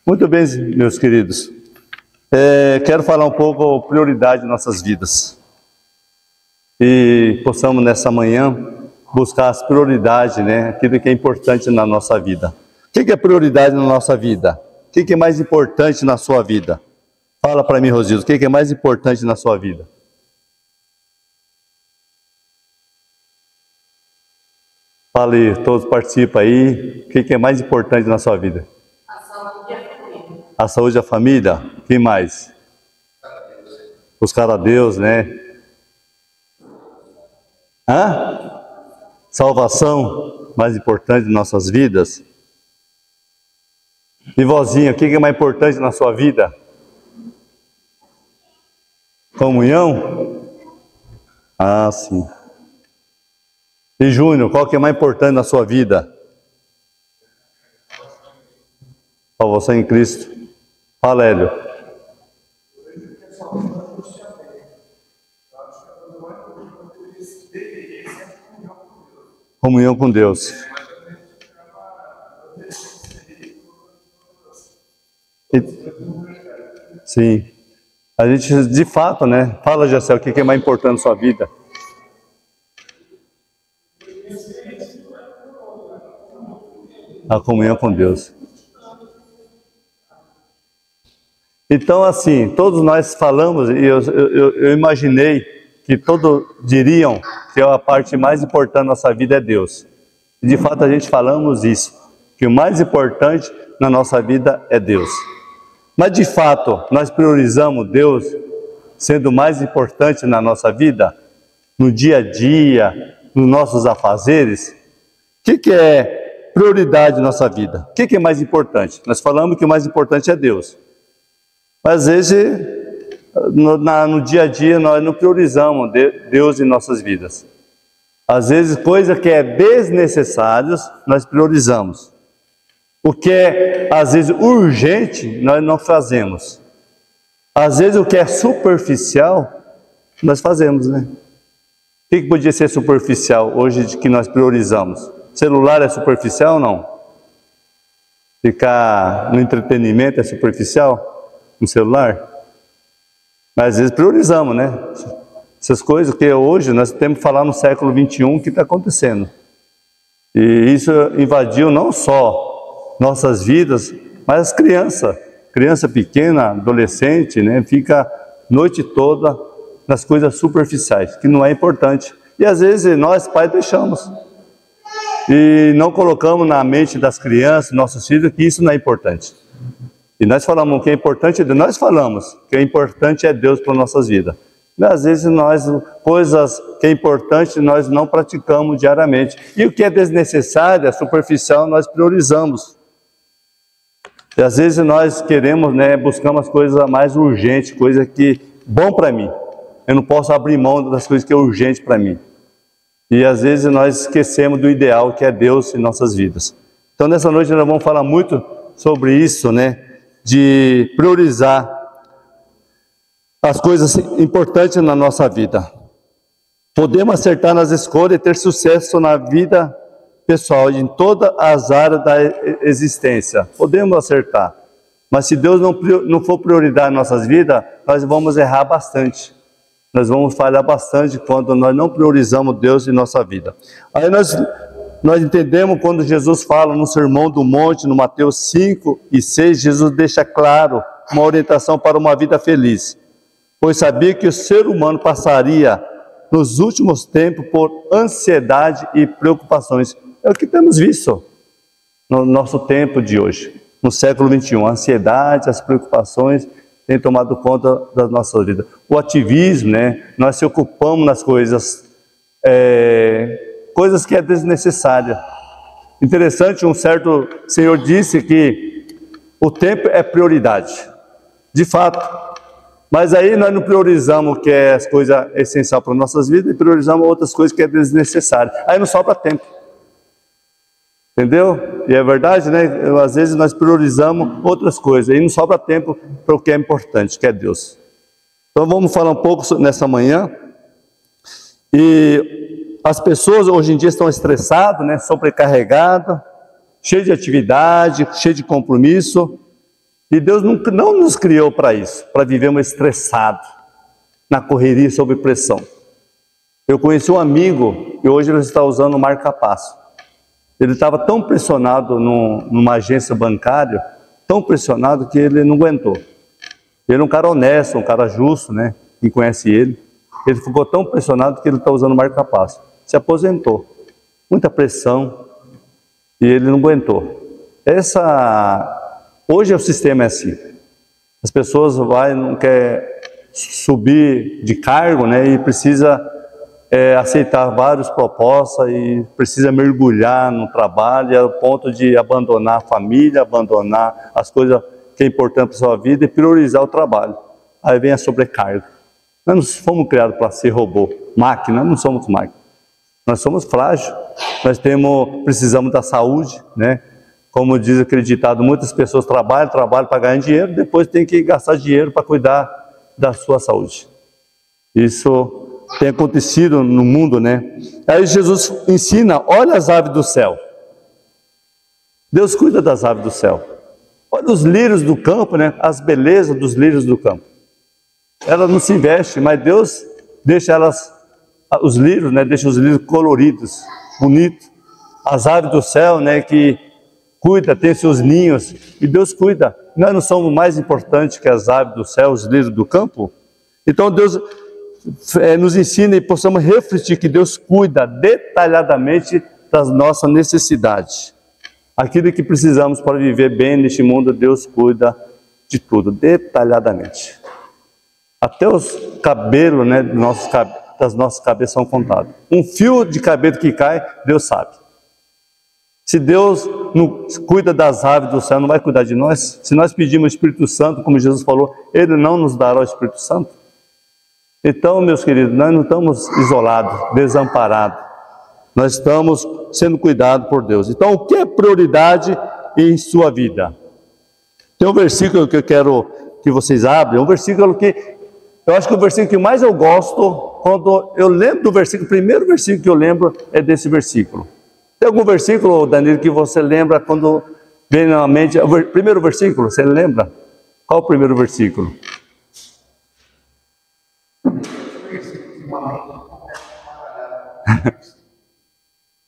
Muito bem, meus queridos. Quero falar um pouco prioridade em nossas vidas. E possamos nessa manhã buscar as prioridades, né? Aquilo que é importante na nossa vida. O que é prioridade na nossa vida? O que é mais importante na sua vida? Fala para mim, Rosildo, o que é mais importante na sua vida? Fale, todos participam aí. O que é mais importante na sua vida? A saúde e a família. A saúde e a família? O que mais? Buscar a Deus, né? Salvação, mais importante em nossas vidas. E vozinha, o que é mais importante na sua vida? Comunhão? Ah, sim. E Júnior, qual que é mais importante na sua vida? Salvação em Cristo. Fala, Hélio. Comunhão com Deus. Sim. A gente, de fato, né? Fala, Jacel, o que é mais importante na sua vida? A comunhão com Deus. Então, assim, todos nós falamos, e eu imaginei que todos diriam que a parte mais importante da nossa vida é Deus. E de fato a gente falamos isso, que o mais importante na nossa vida é Deus. Mas de fato, nós priorizamos Deus sendo mais importante na nossa vida, no dia a dia, nos nossos afazeres? O que é prioridade na nossa vida? O que é mais importante? Nós falamos que o mais importante é Deus. Mas às vezes, no dia a dia, nós não priorizamos Deus em nossas vidas. Às vezes, coisa que é desnecessária, nós priorizamos. O que é, às vezes, urgente, nós não fazemos. Às vezes, o que é superficial, nós fazemos, né? O que podia ser superficial hoje que nós priorizamos? Celular é superficial ou não? Ficar no entretenimento é superficial? No celular? Mas às vezes priorizamos, né? Essas coisas que hoje nós temos que falar no século XXI o que está acontecendo. E isso invadiu não só nossas vidas, mas as crianças. Criança pequena, adolescente, né? Fica a noite toda nas coisas superficiais, que não é importante. E às vezes nós, pais, deixamos. E não colocamos na mente das crianças, nossos filhos, que isso não é importante. E nós falamos que é importante, nós falamos que é importante é Deus para nossas vidas. Mas às vezes coisas que é importante, nós não praticamos diariamente. E o que é desnecessário, é superficial, nós priorizamos. E às vezes nós queremos, né, buscamos as coisas mais urgentes, coisa que bom para mim. Eu não posso abrir mão das coisas que é urgente para mim. E às vezes nós esquecemos do ideal que é Deus em nossas vidas. Então nessa noite nós vamos falar muito sobre isso, né? De priorizar as coisas importantes na nossa vida. Podemos acertar nas escolhas e ter sucesso na vida pessoal, em todas as áreas da existência. Podemos acertar. Mas se Deus não for prioridade em nossas vidas, nós vamos errar bastante. Nós vamos falhar bastante quando nós não priorizamos Deus em nossa vida. Aí nós entendemos quando Jesus fala no Sermão do Monte, no Mateus 5 e 6, Jesus deixa claro uma orientação para uma vida feliz. Pois sabia que o ser humano passaria nos últimos tempos por ansiedade e preocupações. É o que temos visto no nosso tempo de hoje, no século XXI. A ansiedade, as preocupações têm tomado conta das nossas vidas. O ativismo, né? Nós se ocupamos nas coisas que é desnecessária. Interessante, um certo senhor disse que o tempo é prioridade. De fato. Mas aí nós não priorizamos o que é as coisas essenciais para nossas vidas e priorizamos outras coisas que é desnecessário. Aí não sobra tempo. Entendeu? E é verdade, né? Às vezes nós priorizamos outras coisas e não sobra tempo para o que é importante, que é Deus. Então vamos falar um pouco nessa manhã. E as pessoas hoje em dia estão estressadas, né? Sobrecarregadas, cheias de atividade, cheias de compromisso. E Deus não nos criou para isso, para vivermos estressados, na correria sob pressão. Eu conheci um amigo e hoje ele está usando o marca-passo. Ele estava tão pressionado numa agência bancária, tão pressionado que ele não aguentou. Ele é um cara honesto, um cara justo, né? Quem conhece ele. Ele ficou tão pressionado que ele está usando marca-passo. Se aposentou. Muita pressão e ele não aguentou. Hoje o sistema é assim. As pessoas não querem subir de cargo, né? E precisa aceitar várias propostas e precisa mergulhar no trabalho ao ponto de abandonar a família, abandonar as coisas que é importante para a sua vida e priorizar o trabalho. Aí vem a sobrecarga. Nós não fomos criados para ser robô, máquina, não somos máquina. Nós somos frágeis, nós precisamos da saúde, né? Como diz aquele ditado, muitas pessoas trabalham para ganhar dinheiro, depois tem que gastar dinheiro para cuidar da sua saúde. Isso tem acontecido no mundo, né? Aí Jesus ensina, olha as aves do céu. Deus cuida das aves do céu. Olha os lírios do campo, né? As belezas dos lírios do campo. Elas não se vestem, mas Deus deixa os lírios, né? Deixa os lírios coloridos, bonitos. As aves do céu, né? Que cuida, tem seus ninhos. E Deus cuida. Nós não somos mais importantes que as aves do céu, os lírios do campo? Então Deus nos ensina e possamos refletir que Deus cuida detalhadamente das nossas necessidades. Aquilo que precisamos para viver bem neste mundo, Deus cuida de tudo, detalhadamente. Até os cabelos, né, das nossas cabeças são contados. Um fio de cabelo que cai, Deus sabe. Se Deus não cuida das aves do céu, não vai cuidar de nós? Se nós pedimos o Espírito Santo, como Jesus falou, Ele não nos dará o Espírito Santo? Então, meus queridos, nós não estamos isolados, desamparados. Nós estamos sendo cuidados por Deus. Então, o que é prioridade em sua vida? Tem um versículo que eu quero que vocês abrem, um versículo que eu acho que o versículo que mais eu gosto, quando eu lembro do versículo, o primeiro versículo que eu lembro é desse versículo. Tem algum versículo, Danilo, que você lembra quando vem na mente? O primeiro versículo, você lembra? Qual o primeiro versículo?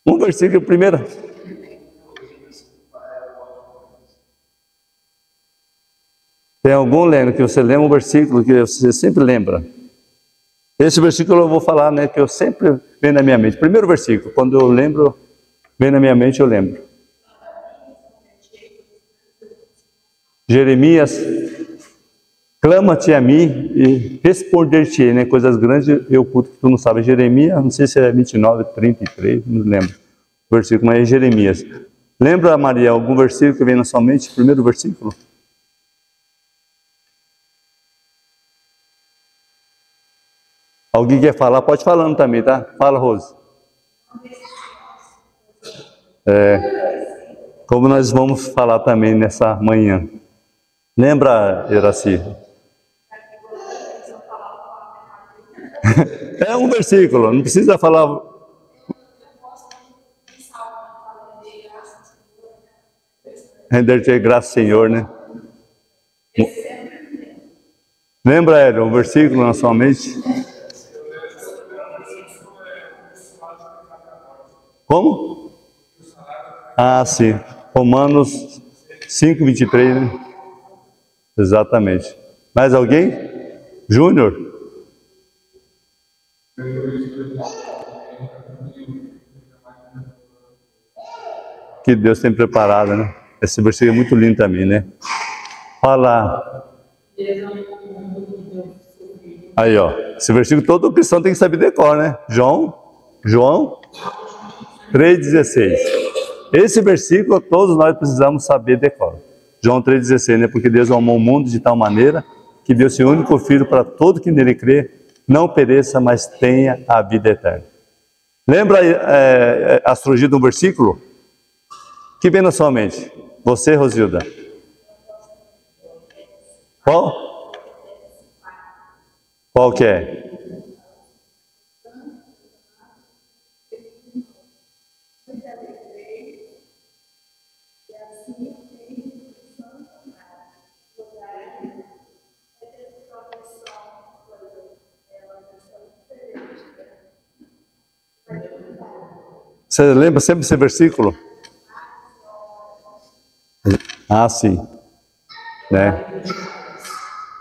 Um versículo primeiro. Tem algum, Leno, que você lembra um versículo que você sempre lembra? Esse versículo eu vou falar, né, que eu sempre vem na minha mente. Primeiro versículo, quando eu lembro, vem na minha mente, eu lembro. Jeremias, clama-te a mim e responder-te-ei, né? Coisas grandes eu oculto que tu não sabes. Jeremias, não sei se é 29, 33, não lembro o versículo, mas é Jeremias. Lembra, Maria, algum versículo que vem na sua mente? Primeiro versículo? Alguém quer falar? Pode falando também, tá? Fala, Rose. Como nós vamos falar também nessa manhã. Lembra, Iraci? É um versículo, não precisa falar. Render-te graça, Senhor, né? Lembra, Hélio, um versículo na sua mente? Como? Ah, sim. Romanos 5, 23, né? Exatamente. Mais alguém? Júnior? Que Deus tem preparado, né? Esse versículo é muito lindo também, né? Fala. Aí, ó. Esse versículo todo cristão tem que saber decor, né? João 3,16. Esse versículo todos nós precisamos saber decor. João 3,16, né? Porque Deus amou o mundo de tal maneira que deu seu único Filho para todo que nele crê, não pereça, mas tenha a vida eterna. Lembra a surgir de um versículo? Que vem na sua mente? Você, Rosilda? Qual? Qual que é? Você lembra sempre esse versículo? Ah, sim. Né?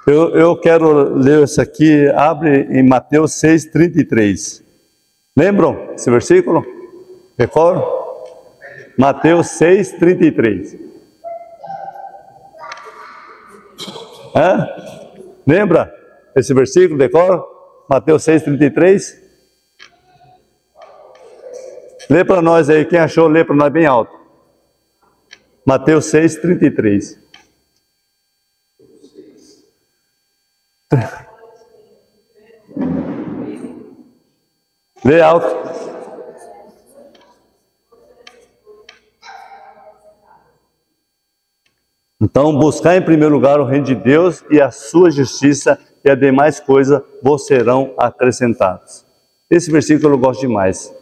Eu quero ler isso aqui, abre em Mateus 6,33. Lembram esse versículo? Recordo? Mateus 6,33. Lembra esse versículo? Decora? Mateus 6,33. Lê para nós aí, quem achou, lê para nós bem alto. Mateus 6,33. Lê alto. Então, buscar em primeiro lugar o reino de Deus e a sua justiça, e as demais coisas vos serão acrescentadas. Esse versículo eu gosto demais.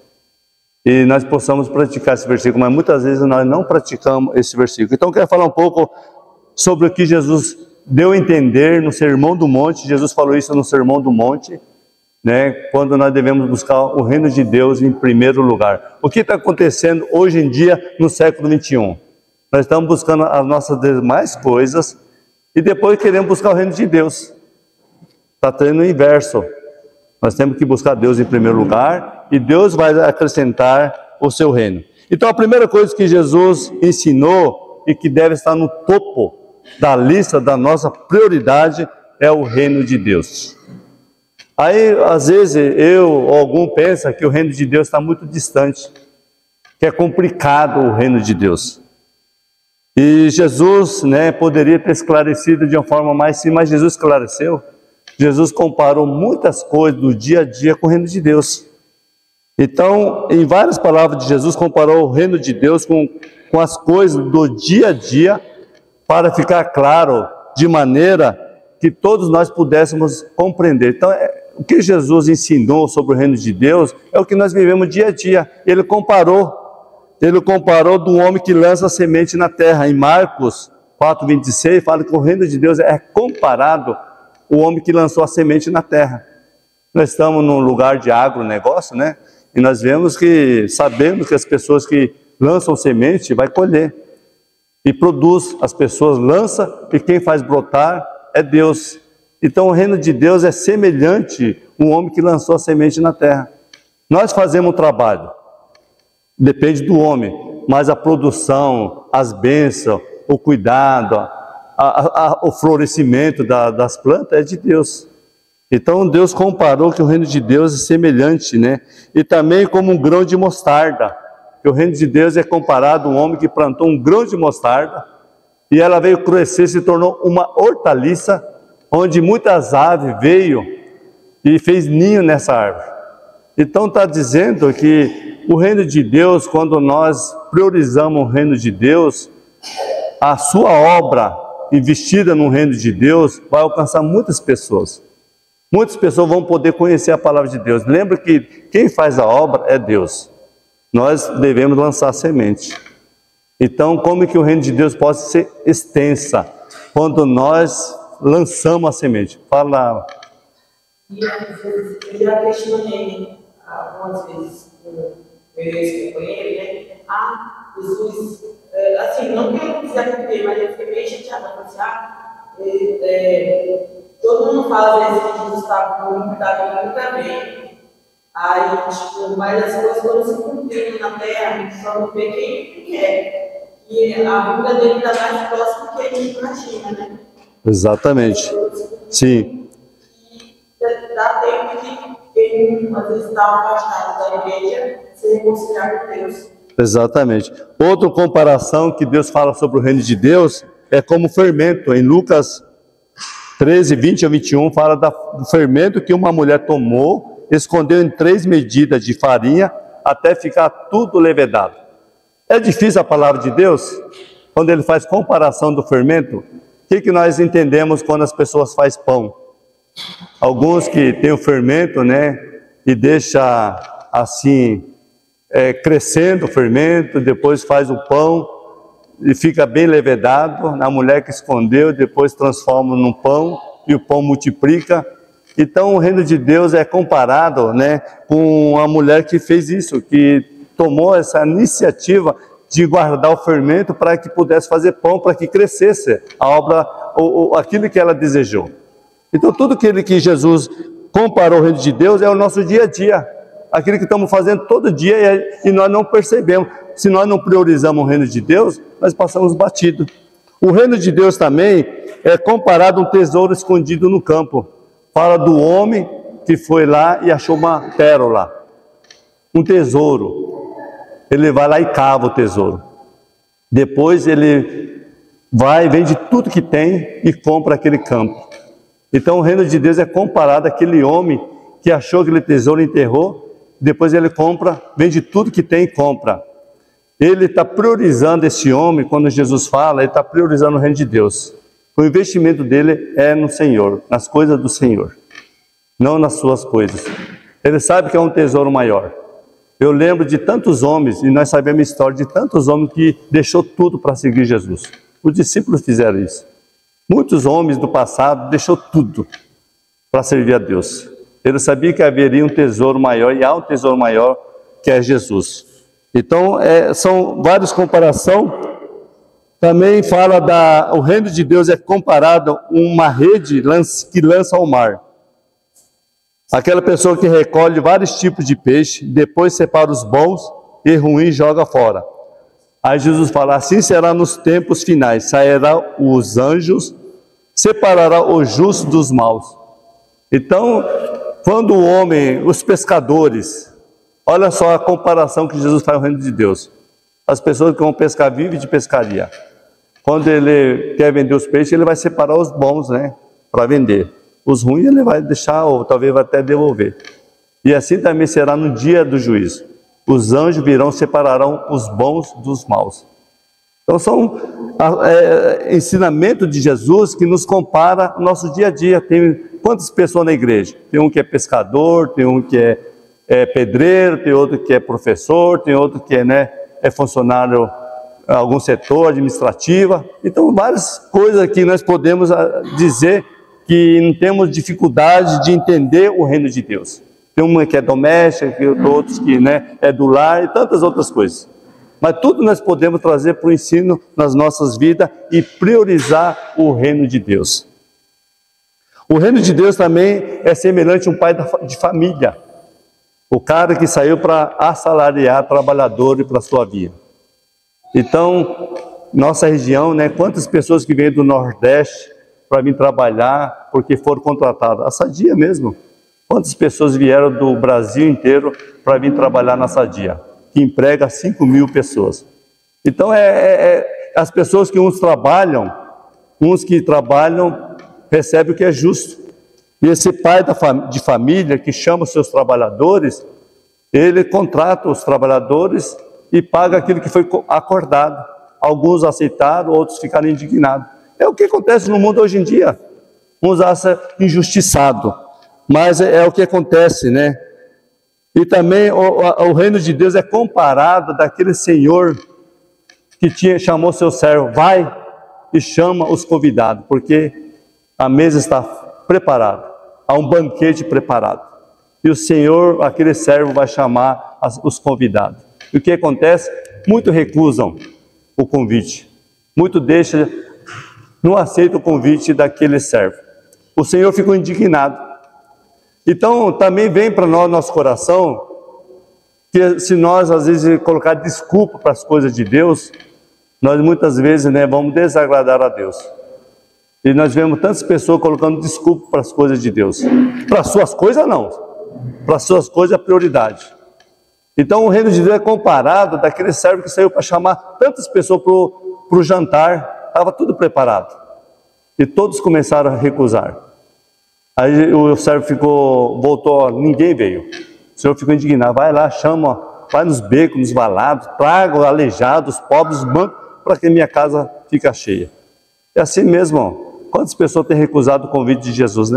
E nós possamos praticar esse versículo, mas muitas vezes nós não praticamos esse versículo. Então, eu quero falar um pouco sobre o que Jesus deu a entender no Sermão do Monte. Jesus falou isso no Sermão do Monte, né? Quando nós devemos buscar o reino de Deus em primeiro lugar. O que está acontecendo hoje em dia no século 21? Nós estamos buscando as nossas demais coisas e depois queremos buscar o reino de Deus. Está tendo o inverso. Nós temos que buscar Deus em primeiro lugar e Deus vai acrescentar o seu reino. Então a primeira coisa que Jesus ensinou e que deve estar no topo da lista da nossa prioridade é o reino de Deus. Aí às vezes eu ou algum pensa que o reino de Deus está muito distante, que é complicado o reino de Deus. E Jesus, né, poderia ter esclarecido de uma forma mais simples, mas Jesus esclareceu. Jesus comparou muitas coisas do dia a dia com o reino de Deus. Então, em várias palavras de Jesus, comparou o reino de Deus com as coisas do dia a dia, para ficar claro, de maneira que todos nós pudéssemos compreender. Então, o que Jesus ensinou sobre o reino de Deus é o que nós vivemos dia a dia. Ele comparou do homem que lança a semente na terra. Em Marcos 4,26, fala que o reino de Deus é comparado ao homem que lançou a semente na terra. Nós estamos num lugar de agronegócio, né? E nós sabemos que as pessoas que lançam semente vai colher. E produz, as pessoas lançam, e quem faz brotar é Deus. Então o reino de Deus é semelhante ao homem que lançou a semente na terra. Nós fazemos o trabalho. Depende do homem, mas a produção, as bênçãos, o cuidado, o florescimento das plantas é de Deus. Então Deus comparou que o reino de Deus é semelhante, né? E também como um grão de mostarda, que o reino de Deus é comparado a um homem que plantou um grão de mostarda, e ela veio crescer, se tornou uma hortaliça, onde muitas aves veio e fez ninho nessa árvore. Então está dizendo que o reino de Deus, quando nós priorizamos o reino de Deus, a sua obra investida no reino de Deus vai alcançar muitas pessoas. Muitas pessoas vão poder conhecer a palavra de Deus. Lembra que quem faz a obra é Deus. Nós devemos lançar a semente. Então, como é que o reino de Deus pode ser extensa? Quando nós lançamos a semente. Fala. E às vezes, eu já questionei algumas vezes com meu ex-companheiro, né? Jesus, assim, não que eu quisesse cumprir, mas eu fiquei meio chateada, todo mundo fala às vezes que Jesus está muito bem. Aí, tipo, mas as coisas foram se cumprindo na terra, só não vê quem quer. E a vida dele está mais próxima do que a gente imagina, né? Exatamente. Sim. E dá tempo de quem às vezes está afastado da igreja se reconciliar com Deus. Exatamente. Outra comparação que Deus fala sobre o reino de Deus é como fermento. Em Lucas 13, 20 a 21, fala do fermento que uma mulher tomou, escondeu em 3 medidas de farinha, até ficar tudo levedado. É difícil a palavra de Deus? Quando ele faz comparação do fermento, o que nós entendemos quando as pessoas fazem pão? Alguns que têm o fermento, né, e deixa assim, crescendo o fermento, depois faz o pão e fica bem levedado. A mulher que escondeu, depois transforma num pão e o pão multiplica. Então o reino de Deus é comparado, né, com a mulher que fez isso, que tomou essa iniciativa de guardar o fermento para que pudesse fazer pão, para que crescesse a obra, aquilo que ela desejou. Então tudo que Jesus comparou ao reino de Deus é o nosso dia a dia, aquilo que estamos fazendo todo dia e nós não percebemos. Se nós não priorizamos o reino de Deus, nós passamos batido. O reino de Deus também é comparado a um tesouro escondido no campo. Fala do homem que foi lá e achou uma pérola, um tesouro. Ele vai lá e cava o tesouro. Depois ele vai, vende tudo que tem e compra aquele campo. Então o reino de Deus é comparado àquele homem que achou aquele tesouro e enterrou. Depois ele compra, vende tudo que tem e compra. Ele está priorizando esse homem, quando Jesus fala, ele está priorizando o reino de Deus. O investimento dele é no Senhor, nas coisas do Senhor, não nas suas coisas. Ele sabe que é um tesouro maior. Eu lembro de tantos homens, e nós sabemos a história de tantos homens que deixou tudo para seguir Jesus. Os discípulos fizeram isso. Muitos homens do passado deixou tudo para servir a Deus. Ele sabia que haveria um tesouro maior, e há um tesouro maior, que é Jesus. Então, são várias comparações. Também fala o reino de Deus é comparado a uma rede que lança ao mar. Aquela pessoa que recolhe vários tipos de peixe, depois separa os bons e ruins e joga fora. Aí Jesus fala, assim será nos tempos finais, sairá os anjos, separará os justos dos maus. Então, quando o homem, os pescadores, olha só a comparação que Jesus faz no reino de Deus. As pessoas que vão pescar vivem de pescaria. Quando ele quer vender os peixes, ele vai separar os bons, né, para vender. Os ruins ele vai deixar, ou talvez vai até devolver. E assim também será no dia do juízo. Os anjos virão, separarão os bons dos maus. Então são ensinamentos de Jesus que nos compara ao nosso dia a dia. Tem quantas pessoas na igreja? Tem um que é pescador, tem um que é pedreiro, tem outro que é professor, tem outro que é funcionário em algum setor administrativo. Então várias coisas que nós podemos dizer que não temos dificuldade de entender o reino de Deus. Tem uma que é doméstica, outros que é do lar e tantas outras coisas. Mas tudo nós podemos trazer para o ensino nas nossas vidas e priorizar o reino de Deus. O reino de Deus também é semelhante a um pai de família. O cara que saiu para assalariar trabalhadores para a sua vida. Então, nossa região, quantas pessoas que vêm do Nordeste para vir trabalhar porque foram contratadas? A Sadia mesmo. Quantas pessoas vieram do Brasil inteiro para vir trabalhar na Sadia, que emprega 5.000 pessoas. Então, as pessoas que uns que trabalham, recebem o que é justo. E esse pai de família que chama os seus trabalhadores, ele contrata os trabalhadores e paga aquilo que foi acordado. Alguns aceitaram, outros ficaram indignados. É o que acontece no mundo hoje em dia. Uns acham injustiçado, mas é o que acontece, E também o reino de Deus é comparado daquele senhor que chamou seu servo, vai e chama os convidados, porque a mesa está preparada, há um banquete preparado. E o Senhor, aquele servo, vai chamar os convidados. E o que acontece? Muitos recusam o convite. Muitos não aceitam o convite daquele servo. O Senhor ficou indignado. Então, também vem para nós, nosso coração, que se nós, às vezes, colocar desculpa para as coisas de Deus, nós muitas vezes vamos desagradar a Deus. E nós vemos tantas pessoas colocando desculpa para as coisas de Deus. Para as suas coisas, não. Para as suas coisas, é prioridade. Então, o reino de Deus é comparado daquele servo que saiu para chamar tantas pessoas para o jantar. Estava tudo preparado. E todos começaram a recusar. Aí o servo voltou, ninguém veio. O Senhor ficou indignado, vai lá, chama, vai nos becos, nos valados, traga os aleijados, os pobres, os bancos, para que minha casa fique cheia. É assim mesmo, quantas pessoas têm recusado o convite de Jesus,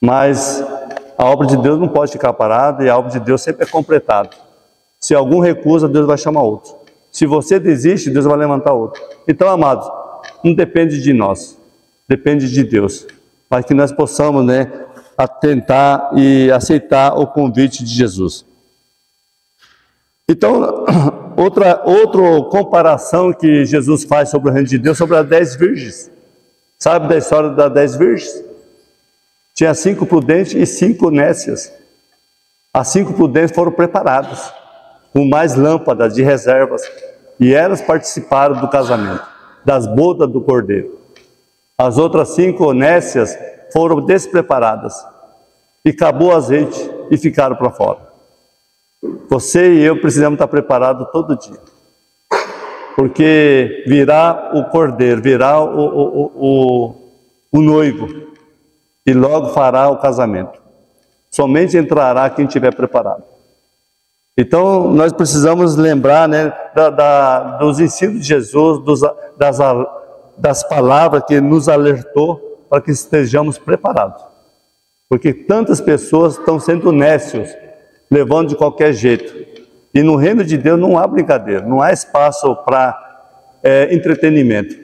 Mas a obra de Deus não pode ficar parada e a obra de Deus sempre é completada. Se algum recusa, Deus vai chamar outro. Se você desiste, Deus vai levantar outro. Então, amados, não depende de nós, depende de Deus. Mas que nós possamos, atentar e aceitar o convite de Jesus. Então, outra comparação que Jesus faz sobre o reino de Deus, sobre as 10 virgens. Sabe da história das 10 virgens? Tinha 5 prudentes e 5 nécias. As 5 prudentes foram preparadas, com mais lâmpadas de reservas, e elas participaram do casamento, das bodas do Cordeiro. As outras 5 nécias foram despreparadas, e acabou o azeite e ficaram para fora. Você e eu precisamos estar preparados todo dia, porque virá o Cordeiro, virá o noivo, e logo fará o casamento. Somente entrará quem estiver preparado. Então, nós precisamos lembrar, né, dos ensinos de Jesus, das palavras que nos alertou para que estejamos preparados. Porque tantas pessoas estão sendo nécios, levando de qualquer jeito. E no reino de Deus não há brincadeira, não há espaço para entretenimento.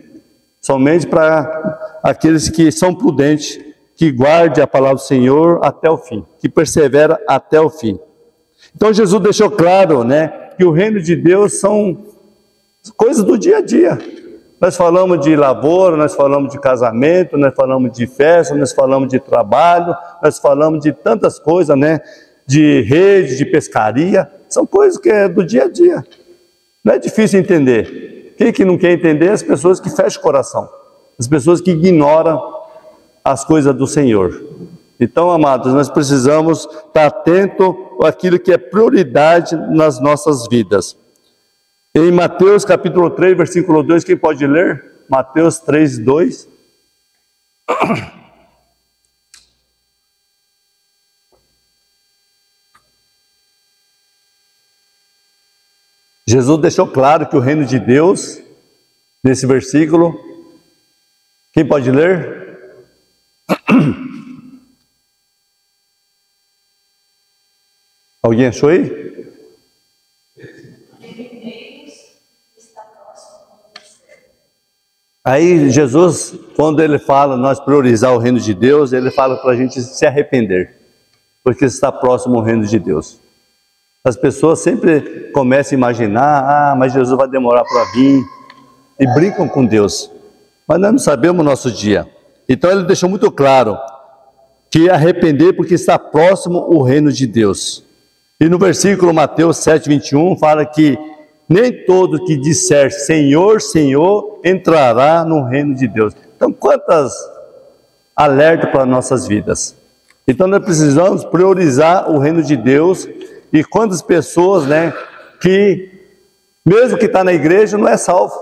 Somente para aqueles que são prudentes, que guardem a palavra do Senhor até o fim, que persevera até o fim. Então Jesus deixou claro, né, que o reino de Deus são coisas do dia a dia. Nós falamos de lavoura, nós falamos de casamento, nós falamos de festa, nós falamos de trabalho, nós falamos de tantas coisas, né, de rede, de pescaria. São coisas que é do dia a dia. Não é difícil entender. Quem que não quer entender? As pessoas que fecham o coração, as pessoas que ignoram as coisas do Senhor. Então, amados, nós precisamos estar atentos àquilo que é prioridade nas nossas vidas. Em Mateus capítulo 3, versículo 2, quem pode ler? Mateus 3, 2. Jesus deixou claro que o reino de Deus, nesse versículo, quem pode ler? Alguém achou aí? Aí Jesus, quando ele fala nós priorizar o reino de Deus, ele fala para a gente se arrepender, porque está próximo o reino de Deus. As pessoas sempre começam a imaginar, mas Jesus vai demorar para vir, e brincam com Deus, mas nós não sabemos o nosso dia. Então ele deixou muito claro que arrepender porque está próximo o reino de Deus. E no versículo Mateus 7, 21, fala que nem todo que disser Senhor, Senhor, entrará no reino de Deus. Então, quantas alertas para nossas vidas. Então, nós precisamos priorizar o reino de Deus. E quantas pessoas, né, que mesmo que está na igreja, não é salvo.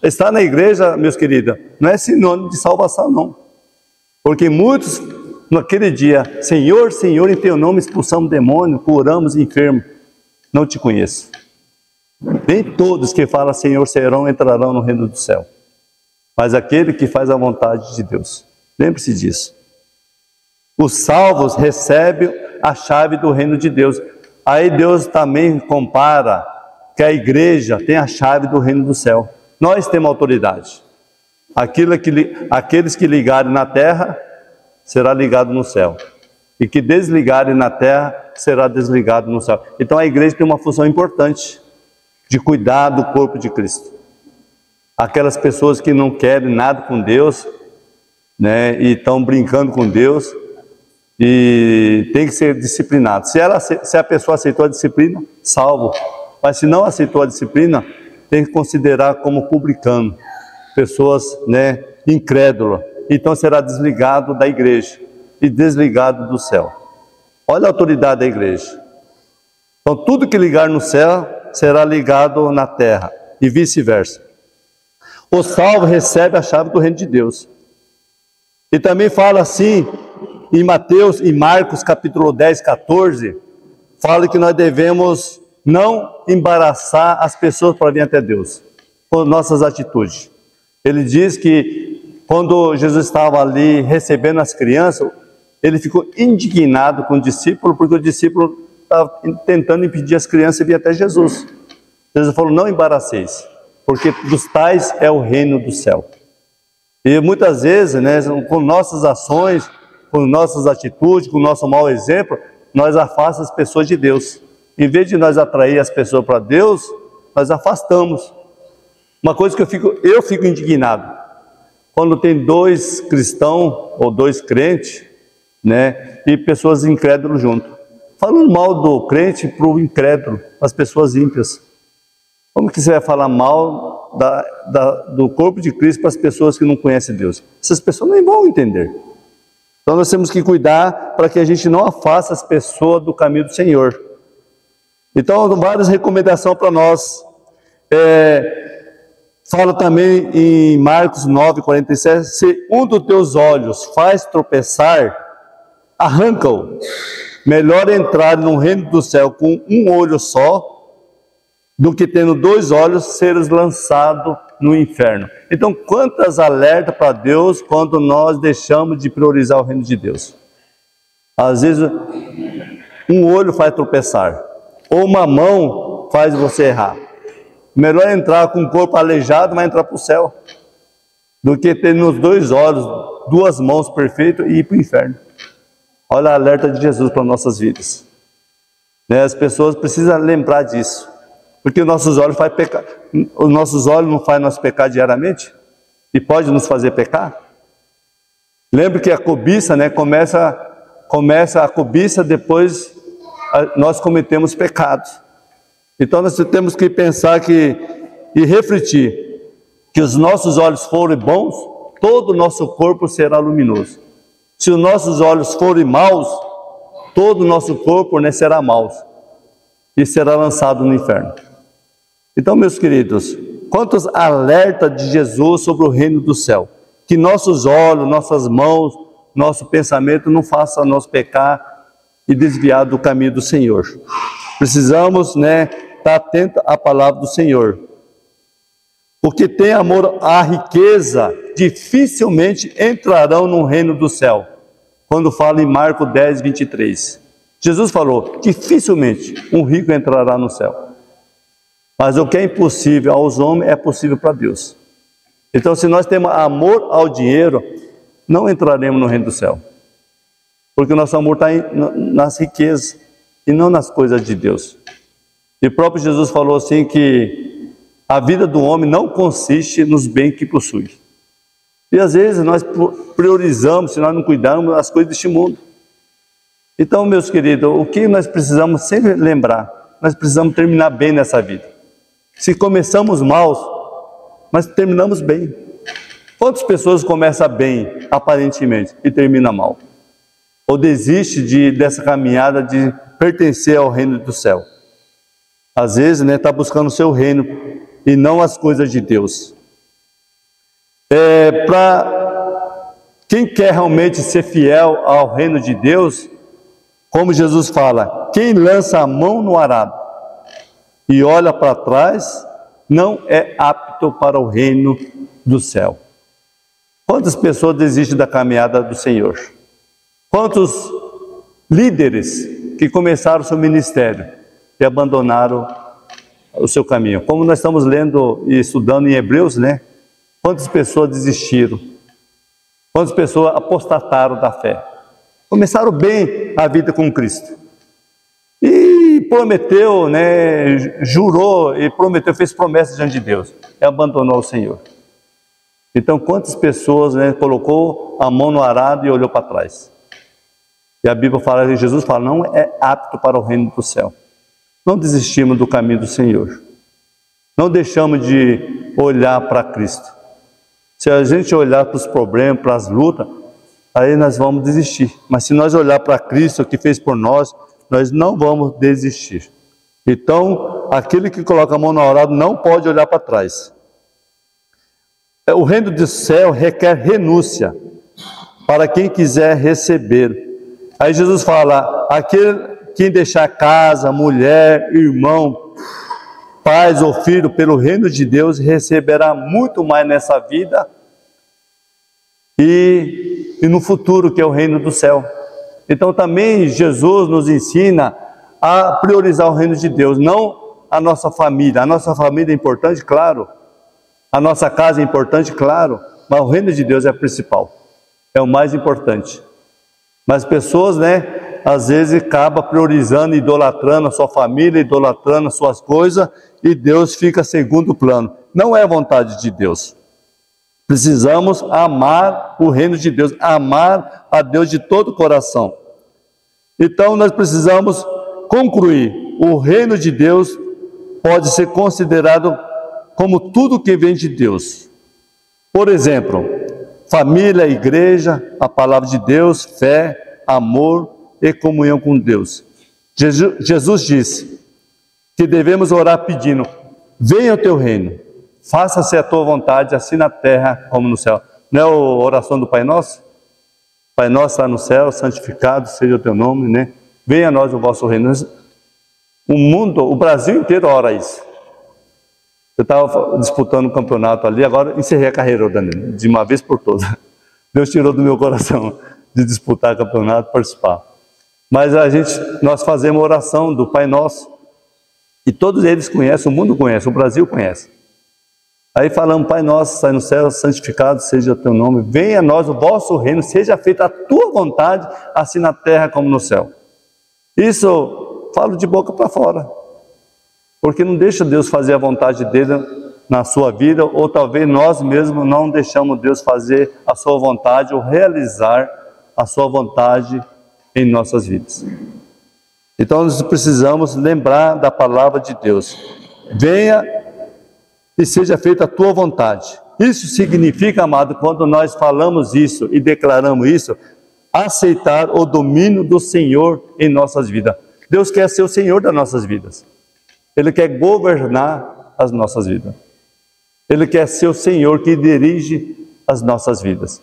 Estar na igreja, meus queridos, não é sinônimo de salvação, não. Porque muitos, naquele dia, Senhor, Senhor, em teu nome expulsamos demônio, curamos enfermo. Não te conheço. Nem todos que falam Senhor, Senhor entrarão no reino do céu. Mas aquele que faz a vontade de Deus. Lembre-se disso. Os salvos recebem a chave do reino de Deus. Aí Deus também compara que a igreja tem a chave do reino do céu. Nós temos autoridade. Aqueles que ligarem na terra, será ligado no céu. E que desligarem na terra, será desligado no céu. Então a igreja tem uma função importante de cuidar do corpo de Cristo. Aquelas pessoas que não querem nada com Deus, né, e estão brincando com Deus, e tem que ser disciplinado. Se a pessoa aceitou a disciplina, salvo. Mas se não aceitou a disciplina, tem que considerar como publicano, pessoas, né, incrédulas. Então será desligado da igreja e desligado do céu. Olha a autoridade da igreja. Então tudo que ligar no céu será ligado na terra e vice-versa. O salvo recebe a chave do reino de Deus. E também fala assim em Mateus e Marcos capítulo 10, 14, fala que nós devemos não embaraçar as pessoas para vir até Deus com nossas atitudes. Ele diz que quando Jesus estava ali recebendo as crianças, ele ficou indignado com o discípulo, porque o discípulo estava tentando impedir as crianças de vir até Jesus. Jesus falou, não embaraceis, porque dos tais é o reino do céu. E muitas vezes, né, com nossas ações, com nossas atitudes, com o nosso mau exemplo, nós afastamos as pessoas de Deus. em vez de nós atrair as pessoas para Deus, nós afastamos. Uma coisa que eu fico indignado, quando tem dois cristãos ou dois crentes, né, e pessoas incrédulas junto, falando mal do crente para o incrédulo, as pessoas ímpias. Como que você vai falar mal do corpo de Cristo para as pessoas que não conhecem Deus? Essas pessoas nem vão entender. Então nós temos que cuidar para que a gente não afaste as pessoas do caminho do Senhor. Então, várias recomendações para nós. Fala também em Marcos 9:47, se um dos teus olhos faz tropeçar, arranca-o. Melhor entrar no reino do céu com um olho só, do que tendo dois olhos, seres lançado no inferno. Então, quantas alertas para Deus quando nós deixamos de priorizar o reino de Deus? Às vezes, um olho faz tropeçar, ou uma mão faz você errar. Melhor entrar com o corpo aleijado, mas entrar para o céu, do que ter nos dois olhos, duas mãos perfeitas e ir para o inferno. Olha a alerta de Jesus para nossas vidas. As pessoas precisam lembrar disso. Porque os nossos olhos não fazem nós pecar diariamente? E pode nos fazer pecar? Lembre que a cobiça, começa a cobiça, depois nós cometemos pecados. Então nós temos que pensar e refletir que os nossos olhos forem bons, todo o nosso corpo será luminoso. Se os nossos olhos forem maus, todo o nosso corpo será mau e será lançado no inferno. Então, meus queridos, quantos alertas de Jesus sobre o reino do céu, que nossos olhos, nossas mãos, nosso pensamento não façam nós pecar e desviar do caminho do Senhor. Precisamos estar atentos à palavra do Senhor. Porque tem amor à riqueza, dificilmente entrarão no reino do céu. Quando fala em Marcos 10:23. Jesus falou, dificilmente um rico entrará no céu. Mas o que é impossível aos homens é possível para Deus. Então, se nós temos amor ao dinheiro, não entraremos no reino do céu. Porque o nosso amor está nas riquezas e não nas coisas de Deus. E o próprio Jesus falou assim que a vida do homem não consiste nos bens que possui. E às vezes nós priorizamos, se nós não cuidarmos, as coisas deste mundo. Então, meus queridos, o que nós precisamos sempre lembrar? Nós precisamos terminar bem nessa vida. Se começamos mal, mas terminamos bem. Quantas pessoas começam bem, aparentemente, e terminam mal? Ou desiste dessa caminhada de pertencer ao reino do céu? Às vezes, está buscando o seu reino e não as coisas de Deus. Para quem quer realmente ser fiel ao reino de Deus, como Jesus fala, quem lança a mão no arado e olha para trás, não é apto para o reino do céu. Quantas pessoas desistem da caminhada do Senhor? Quantos líderes que começaram o seu ministério e abandonaram o seu caminho? Como nós estamos lendo e estudando em Hebreus, quantas pessoas desistiram? Quantas pessoas apostataram da fé? Começaram bem a vida com Cristo. E prometeu, jurou e prometeu, fez promessas diante de Deus. E abandonou o Senhor. Então, quantas pessoas colocou a mão no arado e olhou para trás? E a Bíblia fala, Jesus fala, não é apto para o reino do céu. Não desistimos do caminho do Senhor. Não deixamos de olhar para Cristo. Se a gente olhar para os problemas, para as lutas, aí nós vamos desistir. Mas se nós olhar para Cristo, que fez por nós, nós não vamos desistir. Então, aquele que coloca a mão no arado não pode olhar para trás. O reino do céu requer renúncia para quem quiser receber. Aí Jesus fala, quem deixar casa, mulher, irmão, pais ou filho pelo reino de Deus, receberá muito mais nessa vida e no futuro, que é o reino do céu. Então também Jesus nos ensina a priorizar o reino de Deus, não a nossa família. A nossa família é importante, claro. A nossa casa é importante, claro. Mas o reino de Deus é o principal, é o mais importante. Mas pessoas, às vezes acaba priorizando, idolatrando a sua família, idolatrando as suas coisas, e Deus fica segundo plano. Não é a vontade de Deus. Precisamos amar o reino de Deus, amar a Deus de todo o coração. Então nós precisamos concluir: o reino de Deus pode ser considerado como tudo que vem de Deus. Por exemplo, família, igreja, a palavra de Deus, fé, amor e comunhão com Deus. Jesus disse que devemos orar pedindo: venha o teu reino, faça-se a tua vontade, assim na terra como no céu. Não é a oração do Pai Nosso? Pai Nosso está no céu, santificado seja o teu nome, né? Venha a nós o vosso reino. O mundo, o Brasil inteiro ora isso. Eu estava disputando um campeonato ali, agora encerrei a carreira, Danilo, de uma vez por todas. Deus tirou do meu coração de disputar campeonato, participar. Mas nós fazemos oração do Pai Nosso, e todos eles conhecem, o mundo conhece, o Brasil conhece. Aí falamos: Pai Nosso, sai no céu, santificado seja o teu nome, venha a nós o vosso reino, seja feita a tua vontade, assim na terra como no céu. Isso falo de boca para fora, porque não deixa Deus fazer a vontade dele na sua vida, ou talvez nós mesmos não deixamos Deus fazer a sua vontade, ou realizar a sua vontade em nossas vidas. Então nós precisamos lembrar da palavra de Deus: venha e seja feita a tua vontade. Isso significa, amado, quando nós falamos isso e declaramos isso, aceitar o domínio do Senhor em nossas vidas. Deus quer ser o Senhor das nossas vidas. Ele quer governar as nossas vidas. Ele quer ser o Senhor que dirige as nossas vidas.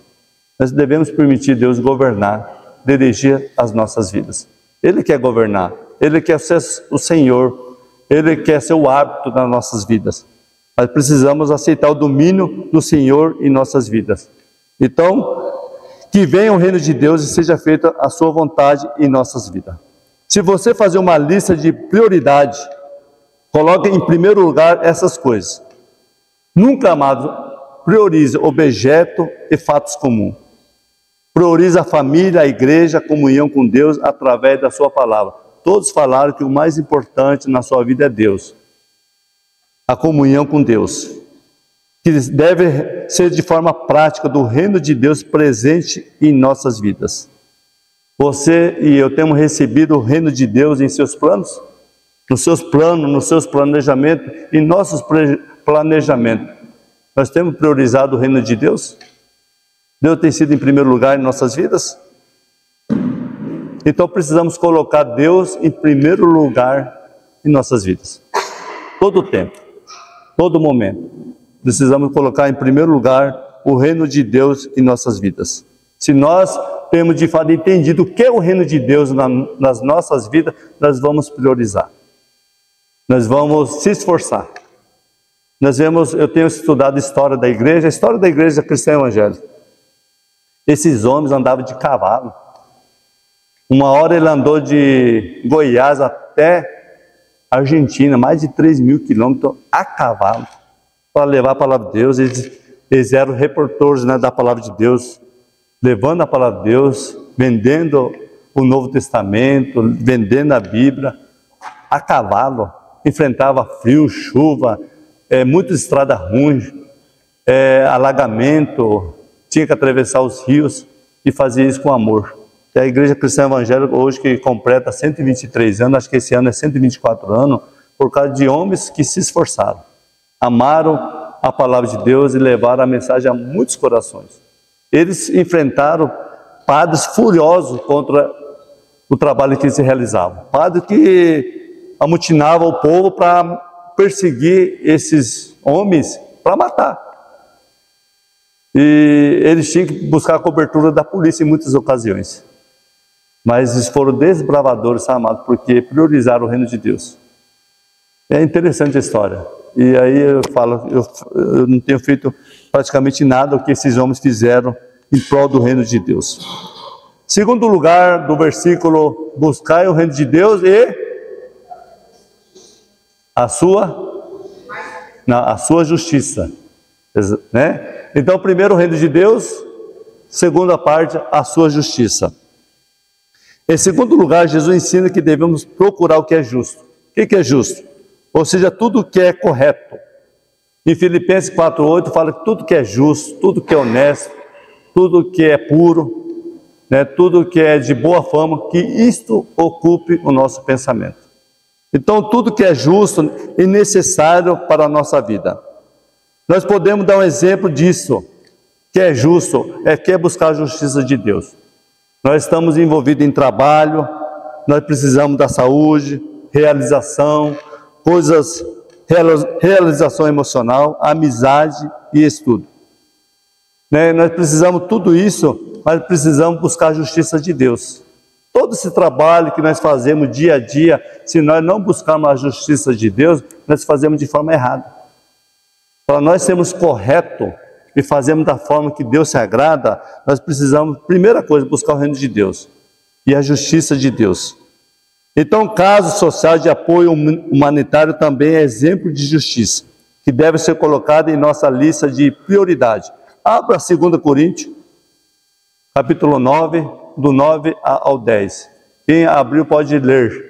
Nós devemos permitir Deus governar, dirigir as nossas vidas. Ele quer governar, Ele quer ser o Senhor, Ele quer ser o árbitro das nossas vidas. Mas precisamos aceitar o domínio do Senhor em nossas vidas. Então, que venha o reino de Deus e seja feita a sua vontade em nossas vidas. Se você fazer uma lista de prioridade, coloque em primeiro lugar essas coisas. Nunca, amado, priorize objeto e fatos comuns. Priorize a família, a igreja, a comunhão com Deus através da sua palavra. Todos falaram que o mais importante na sua vida é Deus. A comunhão com Deus, que deve ser de forma prática do reino de Deus presente em nossas vidas. Você e eu temos recebido o reino de Deus em seus planos? Nos seus planos, nos seus planejamentos, em nossos planejamentos. Nós temos priorizado o reino de Deus? Deus tem sido em primeiro lugar em nossas vidas? Então precisamos colocar Deus em primeiro lugar em nossas vidas. Todo o tempo, todo momento. Precisamos colocar em primeiro lugar o reino de Deus em nossas vidas. Se nós temos de fato entendido o que é o reino de Deus nas nossas vidas, nós vamos priorizar. Nós vamos se esforçar. Eu tenho estudado a história da igreja cristã evangélica. Esses homens andavam de cavalo. Uma hora ele andou de Goiás até Argentina, mais de 3.000 quilômetros a cavalo, para levar a palavra de Deus. Eles eram reportores, né, da palavra de Deus, levando a palavra de Deus, vendendo o Novo Testamento, vendendo a Bíblia, a cavalo. Enfrentava frio, chuva, muita estrada ruim, alagamento, tinha que atravessar os rios e fazia isso com amor. E a Igreja Cristã Evangélica, hoje que completa 123 anos, acho que esse ano é 124 anos, por causa de homens que se esforçaram, amaram a palavra de Deus e levaram a mensagem a muitos corações. Eles enfrentaram padres furiosos contra o trabalho que eles realizavam. Padres que amotinavam o povo para perseguir esses homens, para matar. E eles tinham que buscar a cobertura da polícia em muitas ocasiões. Mas eles foram desbravadores, amados, porque priorizaram o reino de Deus. É interessante a história. E aí eu falo, eu não tenho feito praticamente nada o que esses homens fizeram em prol do reino de Deus. Segundo lugar do versículo: buscai o reino de Deus e a sua justiça, né? Então, primeiro o reino de Deus, segunda parte, a sua justiça. Em segundo lugar, Jesus ensina que devemos procurar o que é justo. O que é justo? Ou seja, tudo que é correto. Em Filipenses 4:8 fala que tudo que é justo, tudo que é honesto, tudo que é puro, né, tudo que é de boa fama, que isto ocupe o nosso pensamento. Então, tudo que é justo e necessário para a nossa vida. Nós podemos dar um exemplo disso, que é justo, que é buscar a justiça de Deus. Nós estamos envolvidos em trabalho, nós precisamos da saúde, realização, realização emocional, amizade e estudo. Né? Nós precisamos tudo isso, mas precisamos buscar a justiça de Deus. Todo esse trabalho que nós fazemos dia a dia, se nós não buscarmos a justiça de Deus, nós fazemos de forma errada. Para nós sermos corretos e fazermos da forma que Deus se agrada, nós precisamos, primeira coisa, buscar o reino de Deus e a justiça de Deus. Então, o caso social de apoio humanitário também é exemplo de justiça, que deve ser colocado em nossa lista de prioridade. Abra 2 Coríntios, capítulo 9, do 9 ao 10. Quem abriu pode ler.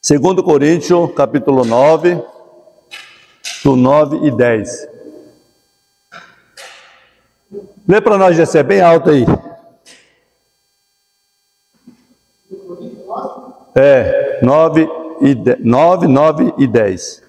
Segundo Coríntios, capítulo 9, do 9 e 10. Lê para nós, Jessé, bem alto aí. 9, 9 e 10.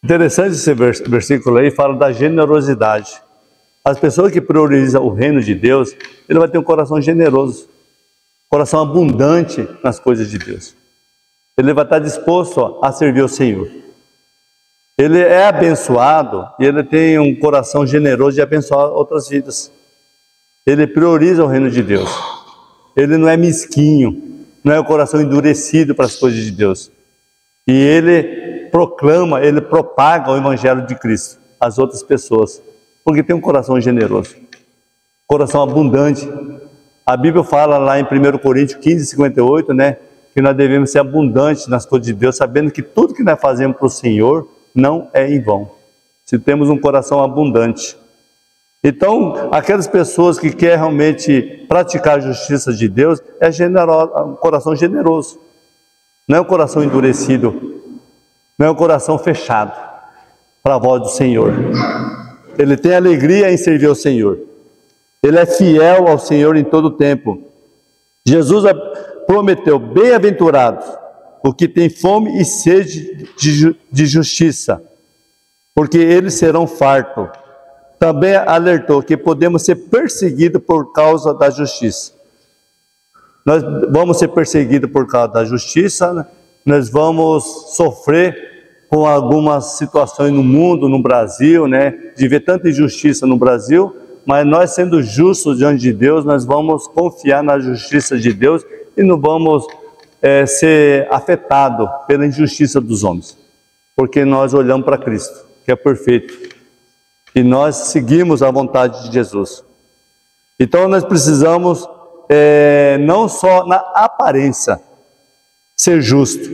Interessante esse versículo aí, fala da generosidade. As pessoas que priorizam o reino de Deus, ele vai ter um coração generoso, coração abundante nas coisas de Deus. Ele vai estar disposto a servir o Senhor. Ele é abençoado e ele tem um coração generoso de abençoar outras vidas. Ele prioriza o reino de Deus. Ele não é mesquinho, não é o coração endurecido para as coisas de Deus. E ele proclama, ele propaga o evangelho de Cristo às outras pessoas, porque tem um coração generoso, coração abundante. A Bíblia fala lá em 1 Coríntios 15:58, né, que nós devemos ser abundantes nas coisas de Deus, sabendo que tudo que nós fazemos para o Senhor não é em vão, se temos um coração abundante. Então, aquelas pessoas que querem realmente praticar a justiça de Deus, é um coração generoso, não é um coração endurecido, não é um coração fechado para a voz do Senhor. Ele tem alegria em servir ao Senhor. Ele é fiel ao Senhor em todo o tempo. Jesus prometeu: bem-aventurados o que tem fome e sede de justiça, porque eles serão fartos. Também alertou que podemos ser perseguidos por causa da justiça. Nós vamos ser perseguidos por causa da justiça, né? Nós vamos sofrer com algumas situações no mundo, no Brasil, né? De ver tanta injustiça no Brasil, mas nós, sendo justos diante de Deus, nós vamos confiar na justiça de Deus e não vamos ser afetados pela injustiça dos homens, porque nós olhamos para Cristo, que é perfeito, e nós seguimos a vontade de Jesus. Então nós precisamos, não só na aparência, ser justo,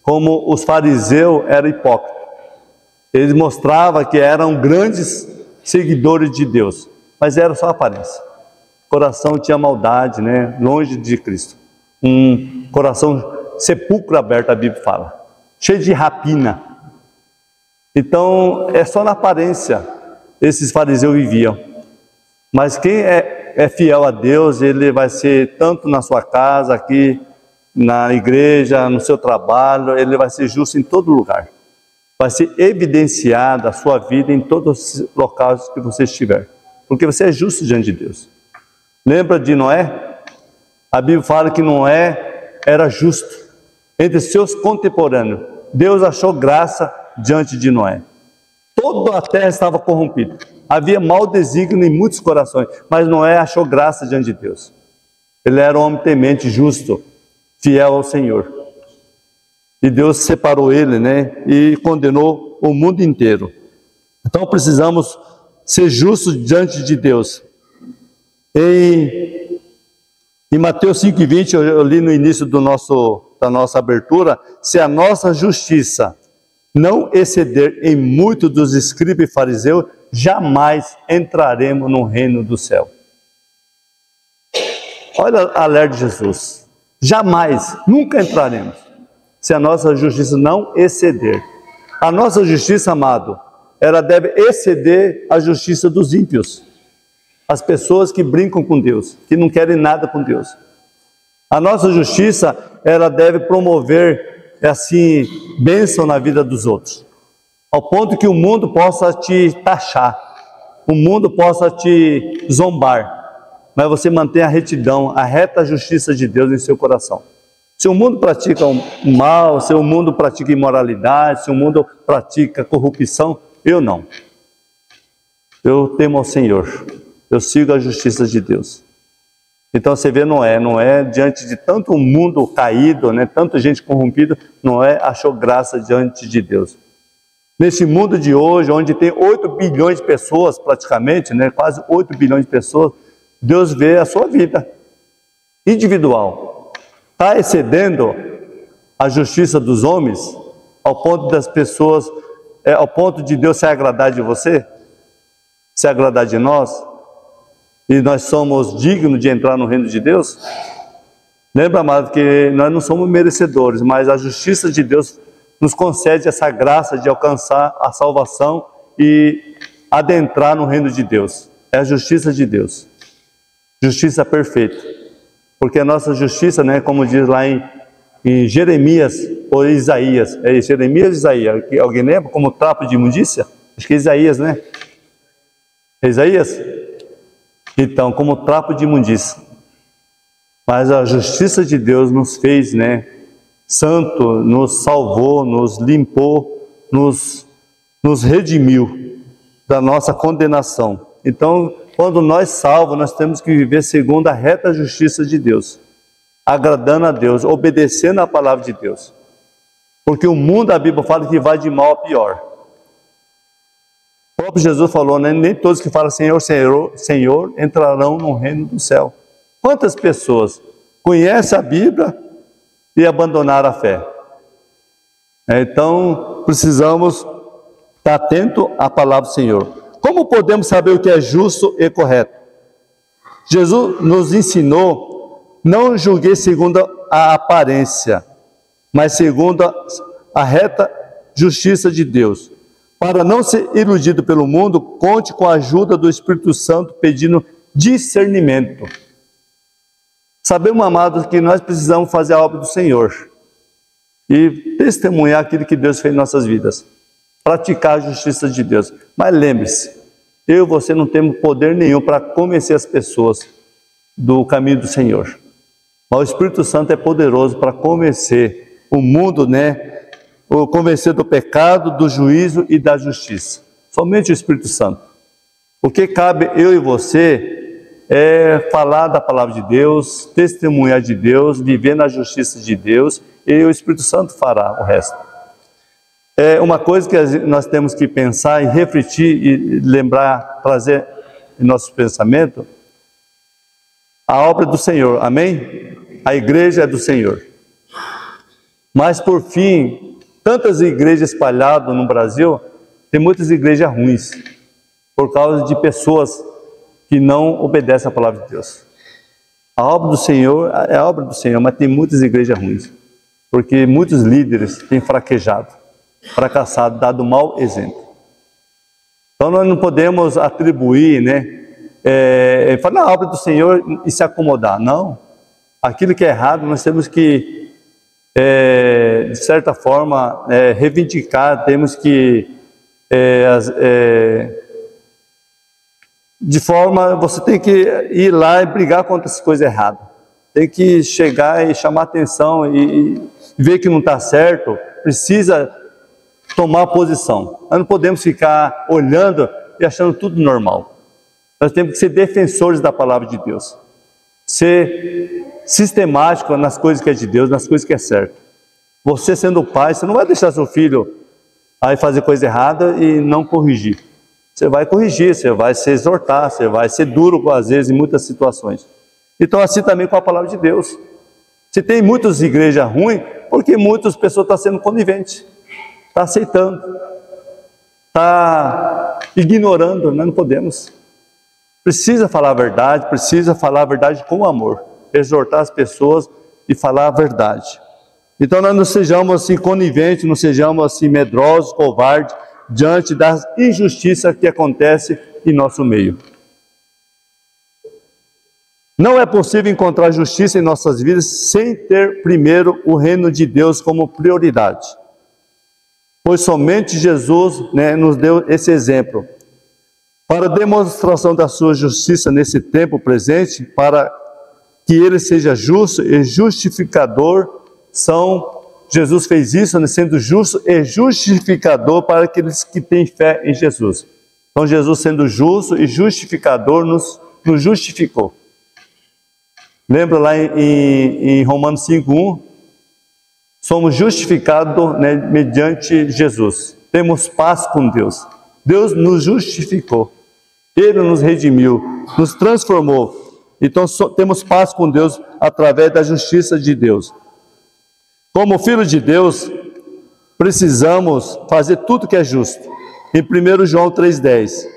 como os fariseus eram hipócritas. Eles mostravam que eram grandes seguidores de Deus, mas era só aparência. O coração tinha maldade, né? Longe de Cristo. Um coração sepulcro aberto, a Bíblia fala, cheio de rapina. Então, é só na aparência esses fariseus viviam. Mas quem é fiel a Deus, ele vai ser tanto na sua casa, aqui na igreja, no seu trabalho, ele vai ser justo em todo lugar. Vai ser evidenciada a sua vida em todos os locais que você estiver, porque você é justo diante de Deus. Lembra de Noé? A Bíblia fala que Noé era justo entre seus contemporâneos. Deus achou graça diante de Noé. Toda a terra estava corrompida. Havia mau desígnio em muitos corações, mas Noé achou graça diante de Deus. Ele era um homem temente, justo, fiel ao Senhor. E Deus separou ele, né? E condenou o mundo inteiro. Então precisamos ser justos diante de Deus. Em Mateus 5,20, eu li no início da nossa abertura, se a nossa justiça não exceder em muito dos escribas e fariseus, jamais entraremos no reino do céu. Olha a alerta de Jesus. Jamais, nunca entraremos, se a nossa justiça não exceder. A nossa justiça, amado, ela deve exceder a justiça dos ímpios. As pessoas que brincam com Deus, que não querem nada com Deus. A nossa justiça, ela deve promover, assim, bênção na vida dos outros. Ao ponto que o mundo possa te taxar, o mundo possa te zombar. Mas você mantém a retidão, a reta justiça de Deus em seu coração. Se o mundo pratica o mal, se o mundo pratica imoralidade, se o mundo pratica corrupção, eu não. Eu temo ao Senhor. Eu sigo a justiça de Deus. Então você vê Noé diante de tanto mundo caído, né, tanta gente corrompida, Noé achou graça diante de Deus. Nesse mundo de hoje, onde tem 8 bilhões de pessoas praticamente, né, quase 8 bilhões de pessoas, Deus vê a sua vida individual. Está excedendo a justiça dos homens ao ponto das pessoas, ao ponto de Deus se agradar de você, se agradar de nós? E nós somos dignos de entrar no reino de Deus? Lembra, amado, que nós não somos merecedores, mas a justiça de Deus nos concede essa graça de alcançar a salvação e adentrar no reino de Deus. É a justiça de Deus. Justiça perfeita. Porque a nossa justiça, né, como diz lá em Jeremias ou Isaías, é Jeremias ou Isaías? Alguém lembra? Como trapo de imundícia? Acho que é Isaías, né? É Isaías? Então, como trapo de imundícia. Mas a justiça de Deus nos fez, né, santo, nos salvou, nos limpou, nos redimiu da nossa condenação. Então, quando nós salvos, nós temos que viver segundo a reta justiça de Deus, agradando a Deus, obedecendo a palavra de Deus. Porque o mundo, a Bíblia fala que vai de mal a pior. O próprio Jesus falou, né? Nem todos que falam Senhor, Senhor, Senhor entrarão no reino do céu. Quantas pessoas conhecem a Bíblia e abandonaram a fé? Então, precisamos estar atentos à palavra do Senhor. Como podemos saber o que é justo e correto? Jesus nos ensinou, não julguei segundo a aparência, mas segundo a reta justiça de Deus. Para não ser iludido pelo mundo, conte com a ajuda do Espírito Santo, pedindo discernimento. Sabemos, amados, que nós precisamos fazer a obra do Senhor e testemunhar aquilo que Deus fez em nossas vidas, praticar a justiça de Deus. Mas lembre-se, eu e você não temos poder nenhum para convencer as pessoas do caminho do Senhor. Mas o Espírito Santo é poderoso para convencer o mundo, né? Ou convencer do pecado, do juízo e da justiça. Somente o Espírito Santo. O que cabe eu e você é falar da palavra de Deus, testemunhar de Deus, viver na justiça de Deus, e o Espírito Santo fará o resto. É uma coisa que nós temos que pensar e refletir e lembrar, trazer em nosso pensamento, a obra do Senhor, amém? A igreja é do Senhor. Mas por fim, tantas igrejas espalhadas no Brasil, tem muitas igrejas ruins, por causa de pessoas que não obedecem à palavra de Deus. A obra do Senhor é a obra do Senhor, mas tem muitas igrejas ruins, porque muitos líderes têm fraquejado, fracassado, dado mau exemplo. Então nós não podemos atribuir, né, falar na obra do Senhor e se acomodar. Não. Aquilo que é errado nós temos que, de certa forma, reivindicar, temos que, de forma, você tem que ir lá e brigar contra essas coisas erradas. Tem que chegar e chamar atenção e ver que não está certo. Precisa tomar posição. Nós não podemos ficar olhando e achando tudo normal. Nós temos que ser defensores da palavra de Deus. Ser sistemático nas coisas que é de Deus, nas coisas que é certo. Você sendo pai, você não vai deixar seu filho aí fazer coisa errada e não corrigir. Você vai corrigir, você vai se exortar, você vai ser duro às vezes em muitas situações. Então assim também com a palavra de Deus. Se tem muitas igrejas ruins, porque muitas pessoas estão sendo coniventes, estão aceitando, estão ignorando, nós não podemos. Precisa falar a verdade com amor, exortar as pessoas e falar a verdade. Então nós não sejamos assim coniventes, não sejamos assim medrosos, covardes, diante das injustiças que acontecem em nosso meio. Não é possível encontrar justiça em nossas vidas sem ter primeiro o reino de Deus como prioridade. Pois somente Jesus, nos deu esse exemplo. Para a demonstração da sua justiça nesse tempo presente, para que ele seja justo e justificador, Jesus fez isso, sendo justo e justificador para aqueles que têm fé em Jesus. Então Jesus sendo justo e justificador nos justificou. Lembra lá em Romanos 5:1? Somos justificados mediante Jesus. Temos paz com Deus. Deus nos justificou. Ele nos redimiu, nos transformou. Então temos paz com Deus através da justiça de Deus. Como filho de Deus, precisamos fazer tudo que é justo. Em 1 João 3,10.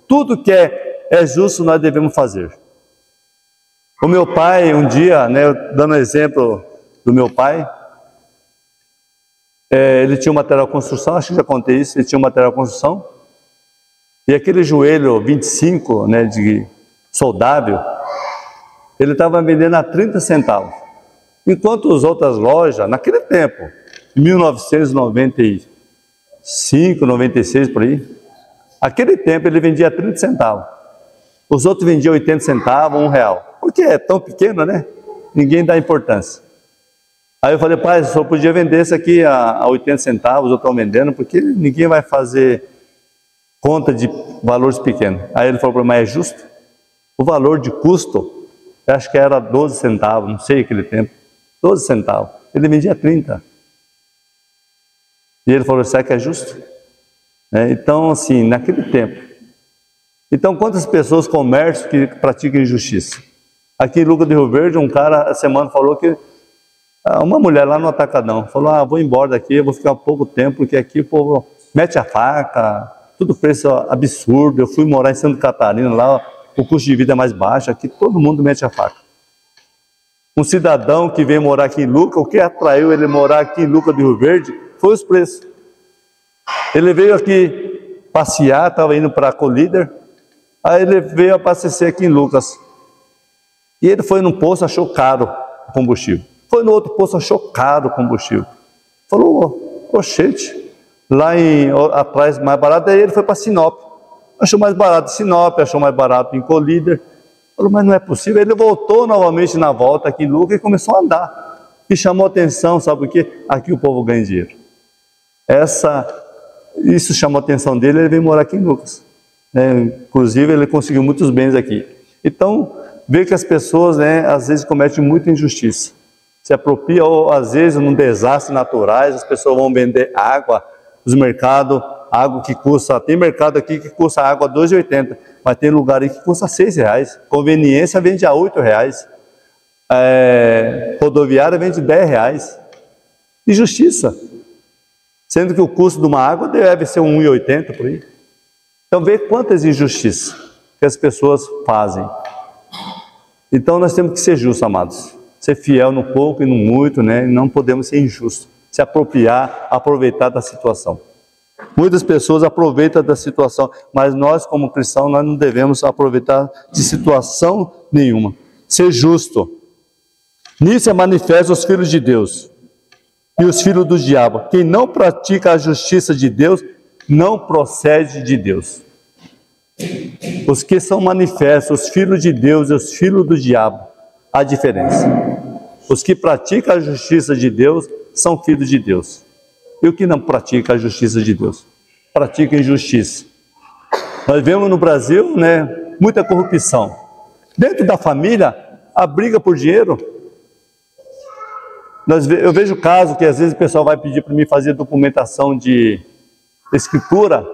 Tudo que é justo nós devemos fazer. O meu pai, um dia, dando exemplo do meu pai, ele tinha um material de construção, acho que já contei isso, ele tinha um material de construção, e aquele joelho 25, de soldável, ele estava vendendo a 30 centavos. Enquanto as outras lojas, naquele tempo, 1995, 96, por aí, aquele tempo ele vendia a 30 centavos. Os outros vendiam 80 centavos, R$1. Porque é tão pequeno, ninguém dá importância. Aí eu falei, pai, só podia vender isso aqui a 80 centavos, eu estou vendendo, porque ninguém vai fazer conta de valores pequenos. Aí ele falou, mas é justo? O valor de custo, eu acho que era 12 centavos, não sei aquele tempo, 12 centavos. Ele vendia 30. E ele falou, será que é justo? Então, assim, naquele tempo. Então, quantas pessoas, comércio, que praticam injustiça? Aqui em Lucas do Rio Verde, um cara, a semana, falou que uma mulher lá no Atacadão, falou, vou embora daqui, eu vou ficar pouco tempo, porque aqui o povo mete a faca, tudo preço absurdo, eu fui morar em Santa Catarina, lá o custo de vida é mais baixo, aqui todo mundo mete a faca. Um cidadão que veio morar aqui em Lucas, o que atraiu ele morar aqui em Lucas do Rio Verde, foi os preços. Ele veio aqui passear, estava indo para a Colíder, aí ele veio abastecer aqui em Lucas. E ele foi num posto, achou caro o combustível. Foi no outro posto, achou caro o combustível. Falou, oxente, lá atrás mais barato, daí ele foi para Sinop. Achou mais barato em Sinop, achou mais barato em Colíder. Falou, mas não é possível. Ele voltou novamente na volta aqui em Lucas e começou a andar. E chamou atenção, sabe por quê? Aqui o povo ganha dinheiro. Isso chamou a atenção dele, ele veio morar aqui em Lucas. Inclusive, ele conseguiu muitos bens aqui. Então, vê que as pessoas, às vezes cometem muita injustiça. Se apropria, ou às vezes, num desastre naturais, as pessoas vão vender água nos mercados, água que custa, tem mercado aqui que custa água R$2,80, mas tem lugar aí que custa R$6. Conveniência vende a R$8. Rodoviária vende R$10. Injustiça. Sendo que o custo de uma água deve ser R$1,80 por aí. Então, vê quantas injustiças que as pessoas fazem. Então, nós temos que ser justos, amados. Ser fiel no pouco e no muito, Não podemos ser injustos. Se aproveitar da situação. Muitas pessoas aproveitam da situação, mas nós, como cristãos, nós não devemos aproveitar de situação nenhuma. Ser justo. Nisso é manifesto os filhos de Deus e os filhos do diabo. Quem não pratica a justiça de Deus, não procede de Deus. Os que são manifestos, os filhos de Deus e os filhos do diabo, a diferença. Os que praticam a justiça de Deus são filhos de Deus. E o que não pratica a justiça de Deus? Pratica injustiça. Nós vemos no Brasil, né, muita corrupção. Dentro da família, a briga por dinheiro. Eu vejo caso que às vezes o pessoal vai pedir para mim fazer documentação de escritura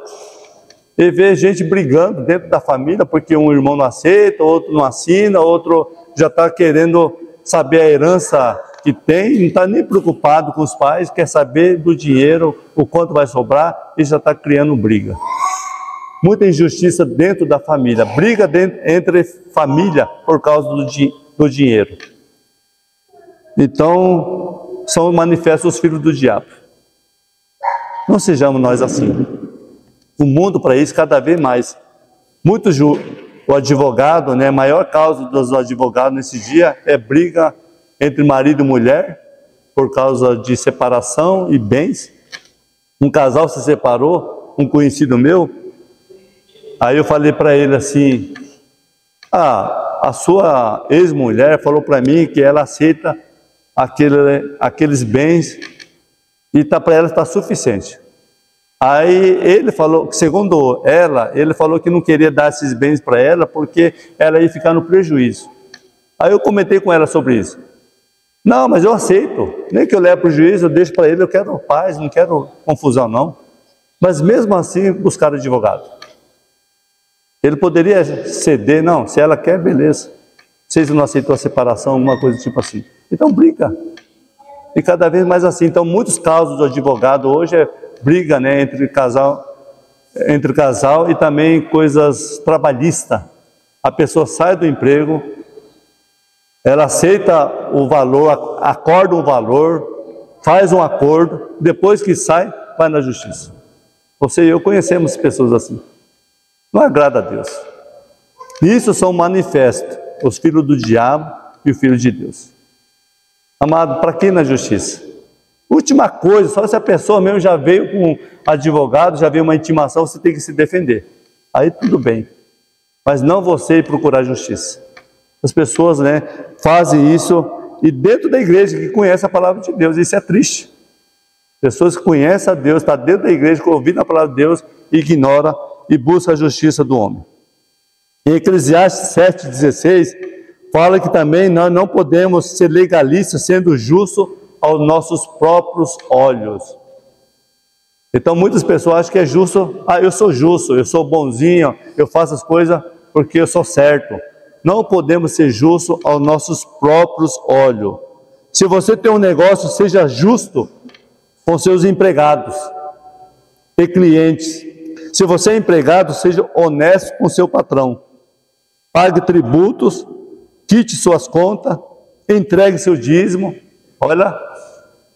e vê gente brigando dentro da família porque um irmão não aceita, outro não assina, outro já está querendo saber a herança que tem, não está nem preocupado com os pais, quer saber do dinheiro, o quanto vai sobrar e já está criando briga. Muita injustiça dentro da família, briga entre família por causa do dinheiro. Então, são manifestos os filhos do diabo. Não sejamos nós assim. O mundo para isso cada vez mais. O advogado, né, a maior causa dos advogados nesse dia é briga entre marido e mulher por causa de separação e bens. Um casal se separou, um conhecido meu. Aí eu falei para ele assim: a sua ex-mulher falou para mim que ela aceita aqueles bens e para ela está suficiente. Aí ele falou, segundo ela, ele falou que não queria dar esses bens para ela porque ela ia ficar no prejuízo. Aí eu comentei com ela sobre isso. Não, mas eu aceito, nem que eu leve prejuízo, eu deixo para ele, eu quero paz, não quero confusão não. Mas mesmo assim buscaram advogado. Ele poderia ceder, não, se ela quer, beleza. Vocês não aceitou a separação, alguma coisa tipo assim. Então briga. E cada vez mais assim. Então muitos casos do advogado hoje é briga, né, entre casal e também coisas trabalhistas. A pessoa sai do emprego, ela aceita o valor, acorda um valor, faz um acordo, depois que sai, vai na justiça. Você e eu conhecemos pessoas assim. Não agrada a Deus. Isso são manifestos, os filhos do diabo e o filho de Deus. Amado, para quem na justiça? Última coisa, só se a pessoa mesmo já veio com advogado, já veio uma intimação, você tem que se defender. Aí tudo bem. Mas não você ir procurar justiça. As pessoas, né, fazem isso e dentro da igreja que conhece a palavra de Deus, isso é triste. Pessoas que conhecem a Deus, está dentro da igreja, que ouvindo a palavra de Deus, ignora e busca a justiça do homem. Em Eclesiastes 7,16, fala que também nós não podemos ser legalistas sendo justos aos nossos próprios olhos. Então muitas pessoas acham que é justo, eu sou justo, eu sou bonzinho, eu faço as coisas porque eu sou certo. Não podemos ser justos aos nossos próprios olhos. Se você tem um negócio, seja justo com seus empregados e clientes. Se você é empregado, seja honesto com seu patrão. Pague tributos, quite suas contas, entregue seu dízimo. Olha,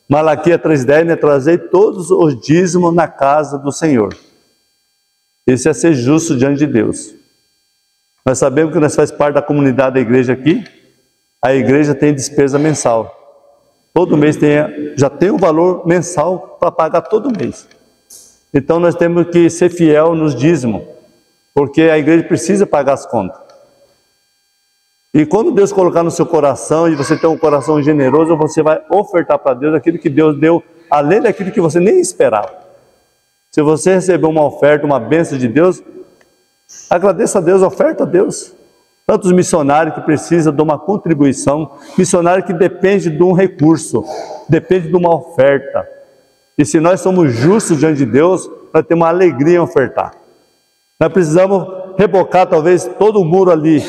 Malaquias 3,10, né? Trazei todos os dízimos na casa do Senhor. Isso é ser justo diante de Deus. Nós sabemos que nós faz parte da comunidade da igreja aqui. A igreja tem despesa mensal. Todo mês já tem um valor mensal para pagar todo mês. Então nós temos que ser fiel nos dízimos, porque a igreja precisa pagar as contas. E quando Deus colocar no seu coração e você tem um coração generoso, você vai ofertar para Deus aquilo que Deus deu, além daquilo que você nem esperava. Se você receber uma oferta, uma bênção de Deus, agradeça a Deus, oferta a Deus. Tantos missionários que precisam de uma contribuição, missionário que depende de um recurso, depende de uma oferta. E se nós somos justos diante de Deus, nós temos uma alegria em ofertar. Nós precisamos rebocar talvez todo o muro ali.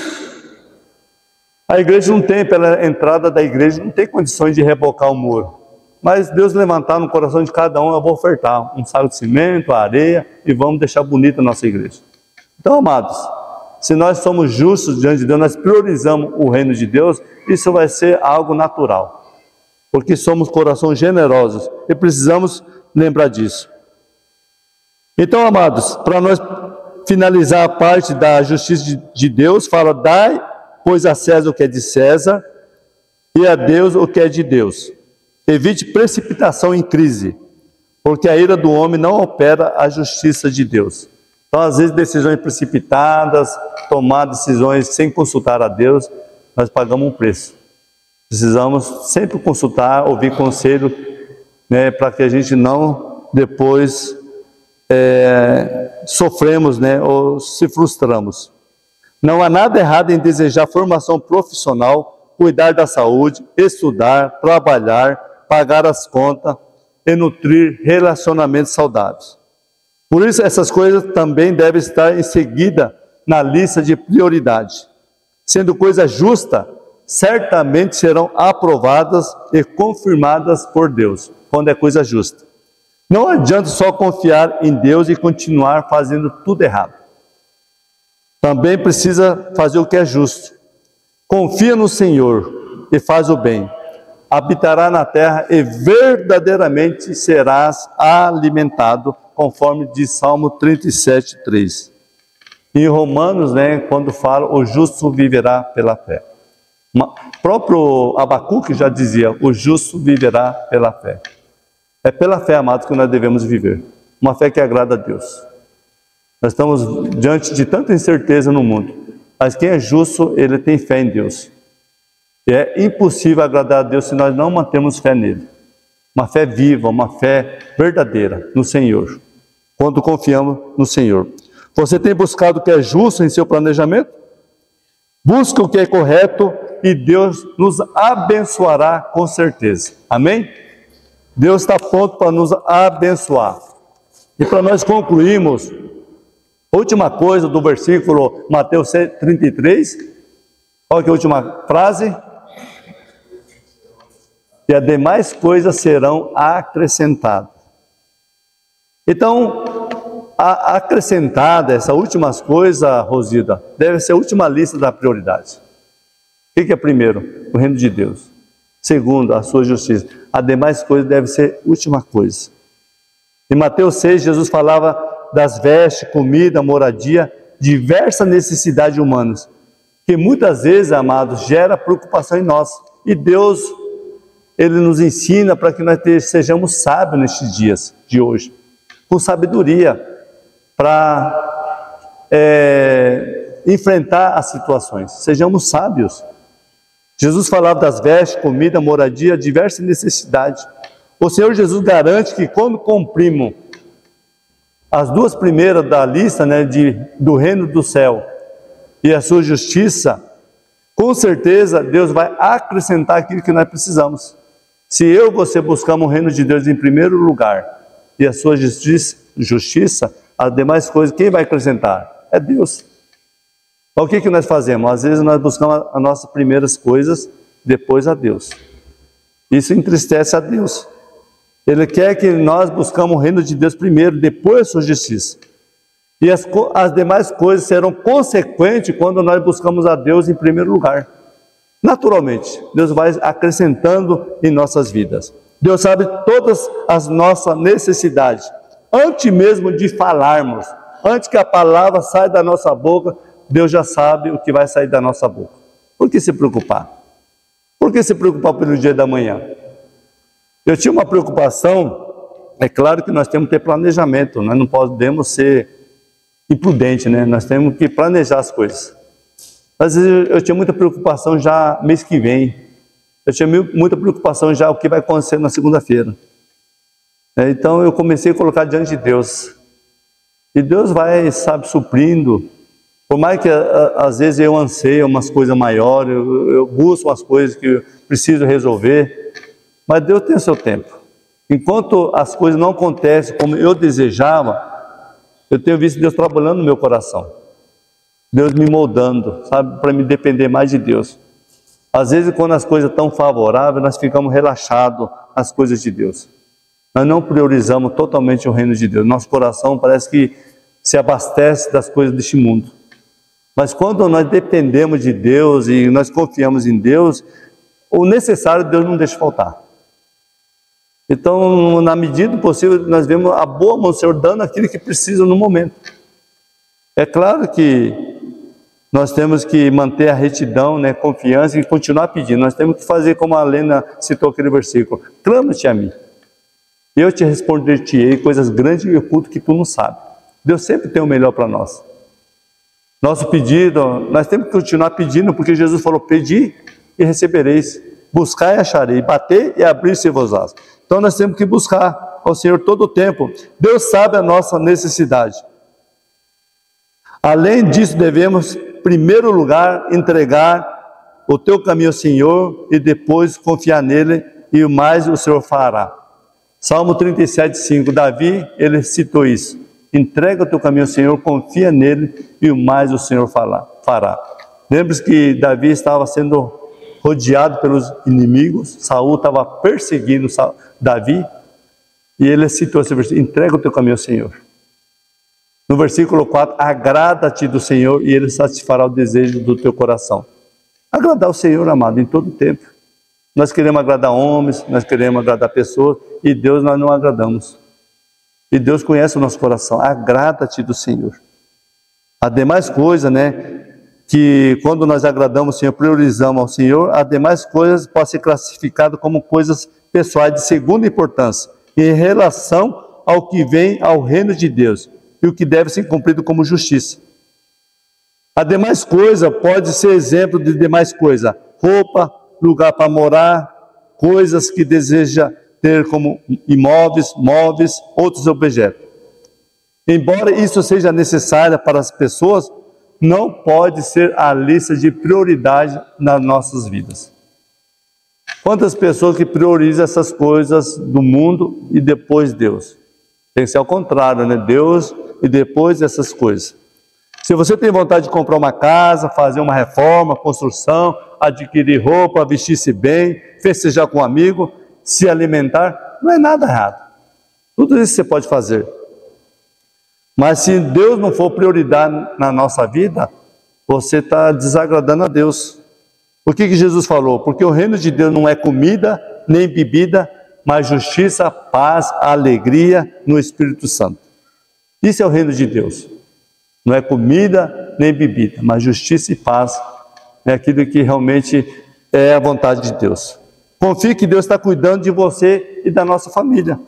A igreja não tem, pela entrada da igreja, não tem condições de rebocar o muro. Mas Deus levantar no coração de cada um, eu vou ofertar um saco de cimento, areia, e vamos deixar bonita a nossa igreja. Então, amados, se nós somos justos diante de Deus, nós priorizamos o reino de Deus, isso vai ser algo natural. Porque somos corações generosos e precisamos lembrar disso. Então, amados, para nós finalizar a parte da justiça de Deus, fala: dai, pois a César o que é de César e a Deus o que é de Deus. Evite precipitação em crise, porque a ira do homem não opera a justiça de Deus. Então, às vezes, decisões precipitadas, tomar decisões sem consultar a Deus, nós pagamos um preço. Precisamos sempre consultar, ouvir conselho, né, para que a gente não depois sofremos, né, ou se frustramos. Não há nada errado em desejar formação profissional, cuidar da saúde, estudar, trabalhar, pagar as contas e nutrir relacionamentos saudáveis. Por isso, essas coisas também devem estar em seguida na lista de prioridade. Sendo coisa justa, certamente serão aprovadas e confirmadas por Deus, quando é coisa justa. Não adianta só confiar em Deus e continuar fazendo tudo errado. Também precisa fazer o que é justo. Confia no Senhor e faz o bem. Habitará na terra e verdadeiramente serás alimentado, conforme diz Salmo 37:3. Em Romanos, né, quando fala, o justo viverá pela fé. O próprio Abacuque já dizia, o justo viverá pela fé. É pela fé, amados, que nós devemos viver. Uma fé que agrada a Deus. Nós estamos diante de tanta incerteza no mundo, mas quem é justo, ele tem fé em Deus. E é impossível agradar a Deus se nós não mantermos fé nele. Uma fé viva, uma fé verdadeira no Senhor. Quando confiamos no Senhor. Você tem buscado o que é justo em seu planejamento? Busca o que é correto e Deus nos abençoará com certeza. Amém? Deus está pronto para nos abençoar. E para nós concluirmos, a última coisa do versículo Mateus 33, qual que é a última frase? E as demais coisas serão acrescentadas. Então, acrescentada, essas últimas coisas, Rosida, deve ser a última lista da prioridade. O que é primeiro? O reino de Deus. Segundo, a sua justiça. As demais coisas devem ser a última coisa. Em Mateus 6, Jesus falava das vestes, comida, moradia, diversas necessidades humanas, que muitas vezes, amados, gera preocupação em nós. E Deus, Ele nos ensina para que nós sejamos sábios nestes dias de hoje, com sabedoria, para enfrentar as situações. Sejamos sábios. Jesus falava das vestes, comida, moradia, diversas necessidades. O Senhor Jesus garante que quando cumprimos as duas primeiras da lista, né, do reino do céu e a sua justiça, com certeza Deus vai acrescentar aquilo que nós precisamos. Se eu e você buscamos o reino de Deus em primeiro lugar e a sua justiça, as demais coisas, quem vai acrescentar? É Deus. Então, o que nós fazemos? Às vezes nós buscamos as nossas primeiras coisas, depois a Deus. Isso entristece a Deus. Ele quer que nós buscamos o reino de Deus primeiro, depois a sua justiça. E as demais coisas serão consequentes quando nós buscamos a Deus em primeiro lugar. Naturalmente, Deus vai acrescentando em nossas vidas. Deus sabe todas as nossas necessidades. Antes mesmo de falarmos, antes que a palavra saia da nossa boca, Deus já sabe o que vai sair da nossa boca. Por que se preocupar? Por que se preocupar pelo dia da manhã? Eu tinha uma preocupação, é claro que nós temos que ter planejamento, nós não podemos ser imprudentes, né? Nós temos que planejar as coisas. Às vezes eu tinha muita preocupação já mês que vem, eu tinha muita preocupação já o que vai acontecer na segunda-feira. Então eu comecei a colocar diante de Deus. E Deus vai, sabe, suprindo. Por mais que às vezes eu anseio umas coisas maiores, eu busco umas coisas que eu preciso resolver, mas Deus tem o seu tempo. Enquanto as coisas não acontecem como eu desejava, eu tenho visto Deus trabalhando no meu coração. Deus me moldando, sabe, para me depender mais de Deus. Às vezes quando as coisas estão favoráveis, nós ficamos relaxados às coisas de Deus. Nós não priorizamos totalmente o reino de Deus. Nosso coração parece que se abastece das coisas deste mundo. Mas quando nós dependemos de Deus e nós confiamos em Deus, o necessário Deus não deixa faltar. Então, na medida do possível, nós vemos a boa mão do Senhor dando aquilo que precisa no momento. É claro que nós temos que manter a retidão, né, confiança e continuar pedindo. Nós temos que fazer como a Lena citou aquele versículo. Clama-te a mim. Eu te responder-te-ei coisas grandes e ocultas que tu não sabes. Deus sempre tem o melhor para nós. Nosso pedido, nós temos que continuar pedindo, porque Jesus falou, pedi e recebereis, buscai e acharei, bater e abrir-se-vos-ás. Então nós temos que buscar. ao Senhor todo o tempo. Deus sabe a nossa necessidade. Além disso, devemos, em primeiro lugar, entregar o teu caminho ao Senhor e depois confiar nele, e o mais o Senhor fará. Salmo 37:5, Davi, ele citou isso. Entrega o teu caminho ao Senhor, confia nele, e o mais o Senhor fará. Lembre-se que Davi estava sendo rodeado pelos inimigos, Saul estava perseguindo Davi, e ele citou esse versículo: entrega o teu caminho ao Senhor. No versículo 4, agrada-te do Senhor e ele satisfará o desejo do teu coração. Agradar o Senhor, amado, em todo tempo. Nós queremos agradar homens, nós queremos agradar pessoas, e Deus nós não agradamos. E Deus conhece o nosso coração. Agrada-te do Senhor. A demais coisa, que quando nós agradamos o Senhor, priorizamos ao Senhor, as demais coisas podem ser classificadas como coisas pessoais de segunda importância, em relação ao que vem ao reino de Deus, e o que deve ser cumprido como justiça. A demais coisa pode ser exemplo de demais coisa: roupa, lugar para morar, coisas que deseja ter como imóveis, móveis, outros objetos. Embora isso seja necessário para as pessoas, não pode ser a lista de prioridade nas nossas vidas. Quantas pessoas que priorizam essas coisas do mundo e depois Deus? Tem que ser ao contrário, Deus e depois essas coisas. Se você tem vontade de comprar uma casa, fazer uma reforma, construção, adquirir roupa, vestir-se bem, festejar com um amigo, se alimentar, não é nada errado. Tudo isso você pode fazer. Mas se Deus não for prioridade na nossa vida, você está desagradando a Deus. O que Jesus falou? Porque o reino de Deus não é comida nem bebida, mas justiça, paz, alegria no Espírito Santo. Isso é o reino de Deus. Não é comida nem bebida, mas justiça e paz. É aquilo que realmente é a vontade de Deus. Confie que Deus está cuidando de você e da nossa família.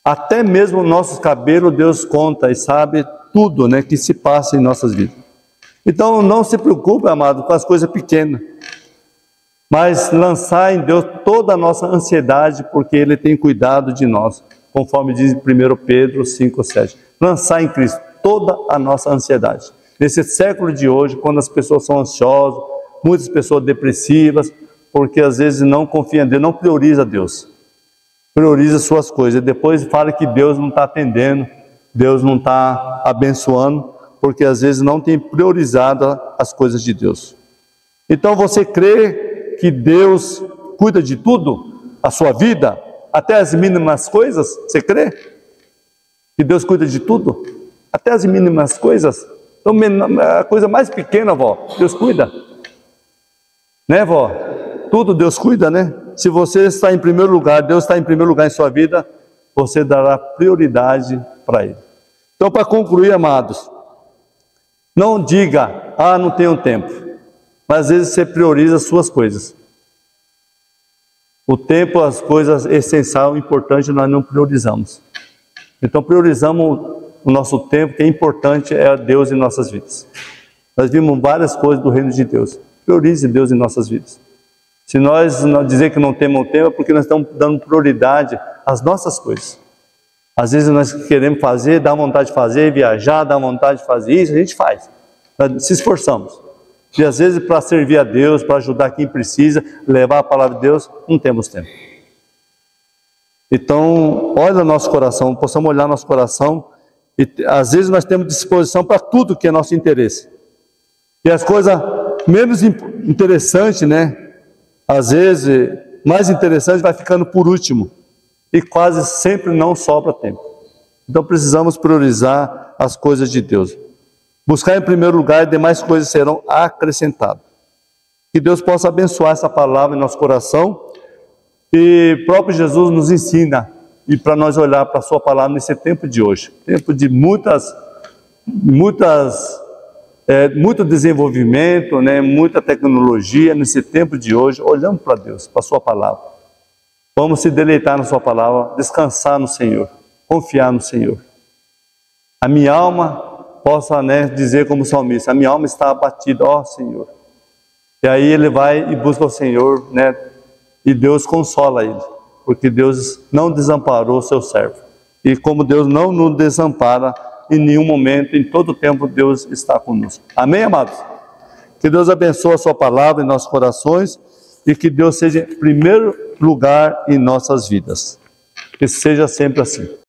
Até mesmo nossos cabelos Deus conta e sabe tudo, que se passa em nossas vidas. Então não se preocupe, amado, com as coisas pequenas, mas lançar em Deus toda a nossa ansiedade, porque Ele tem cuidado de nós, conforme diz em 1 Pedro 5,7. Lançar em Cristo toda a nossa ansiedade. Nesse século de hoje, quando as pessoas são ansiosas, muitas pessoas depressivas, porque às vezes não confia em Deus, não prioriza Deus. Prioriza suas coisas, e depois fala que Deus não está atendendo, Deus não está abençoando, porque às vezes não tem priorizado as coisas de Deus. Então você crê que Deus cuida de tudo, a sua vida, até as mínimas coisas? Você crê que Deus cuida de tudo? Até as mínimas coisas? Então a coisa mais pequena, vó, Deus cuida. Vó? Tudo Deus cuida, Se você está em primeiro lugar, Deus está em primeiro lugar em sua vida, você dará prioridade para Ele. Então, para concluir, amados, não diga, não tenho tempo. Mas às vezes você prioriza as suas coisas. O tempo, as coisas essenciais, importantes, nós não priorizamos. Então priorizamos o nosso tempo, que é importante, é Deus em nossas vidas. Nós vimos várias coisas do reino de Deus. Priorize Deus em nossas vidas. Se nós dizer que não temos tempo, é porque nós estamos dando prioridade às nossas coisas. Às vezes nós queremos fazer, dá vontade de fazer, viajar, dá vontade de fazer isso, a gente faz. Nós se esforçamos. E às vezes para servir a Deus, para ajudar quem precisa, levar a palavra de Deus, não temos tempo. Então, olha o nosso coração, possamos olhar nosso coração, e às vezes nós temos disposição para tudo que é nosso interesse. E as coisas menos interessantes, às vezes, mais interessante vai ficando por último. E quase sempre não sobra tempo. Então precisamos priorizar as coisas de Deus. Buscar em primeiro lugar e demais coisas serão acrescentadas. Que Deus possa abençoar essa palavra em nosso coração. E o próprio Jesus nos ensina. E para nós olhar para a sua palavra nesse tempo de hoje. Tempo de muito desenvolvimento, muita tecnologia nesse tempo de hoje, olhando para Deus, para a sua palavra. Vamos se deleitar na sua palavra, descansar no Senhor, confiar no Senhor. A minha alma possa dizer como salmista, a minha alma está abatida, ó Senhor. E aí ele vai e busca o Senhor, e Deus consola ele. porque Deus não desamparou o seu servo. E como Deus não nos desampara em nenhum momento, em todo tempo Deus está conosco. Amém, amados? Que Deus abençoe a sua palavra em nossos corações e que Deus seja em primeiro lugar em nossas vidas. Que seja sempre assim.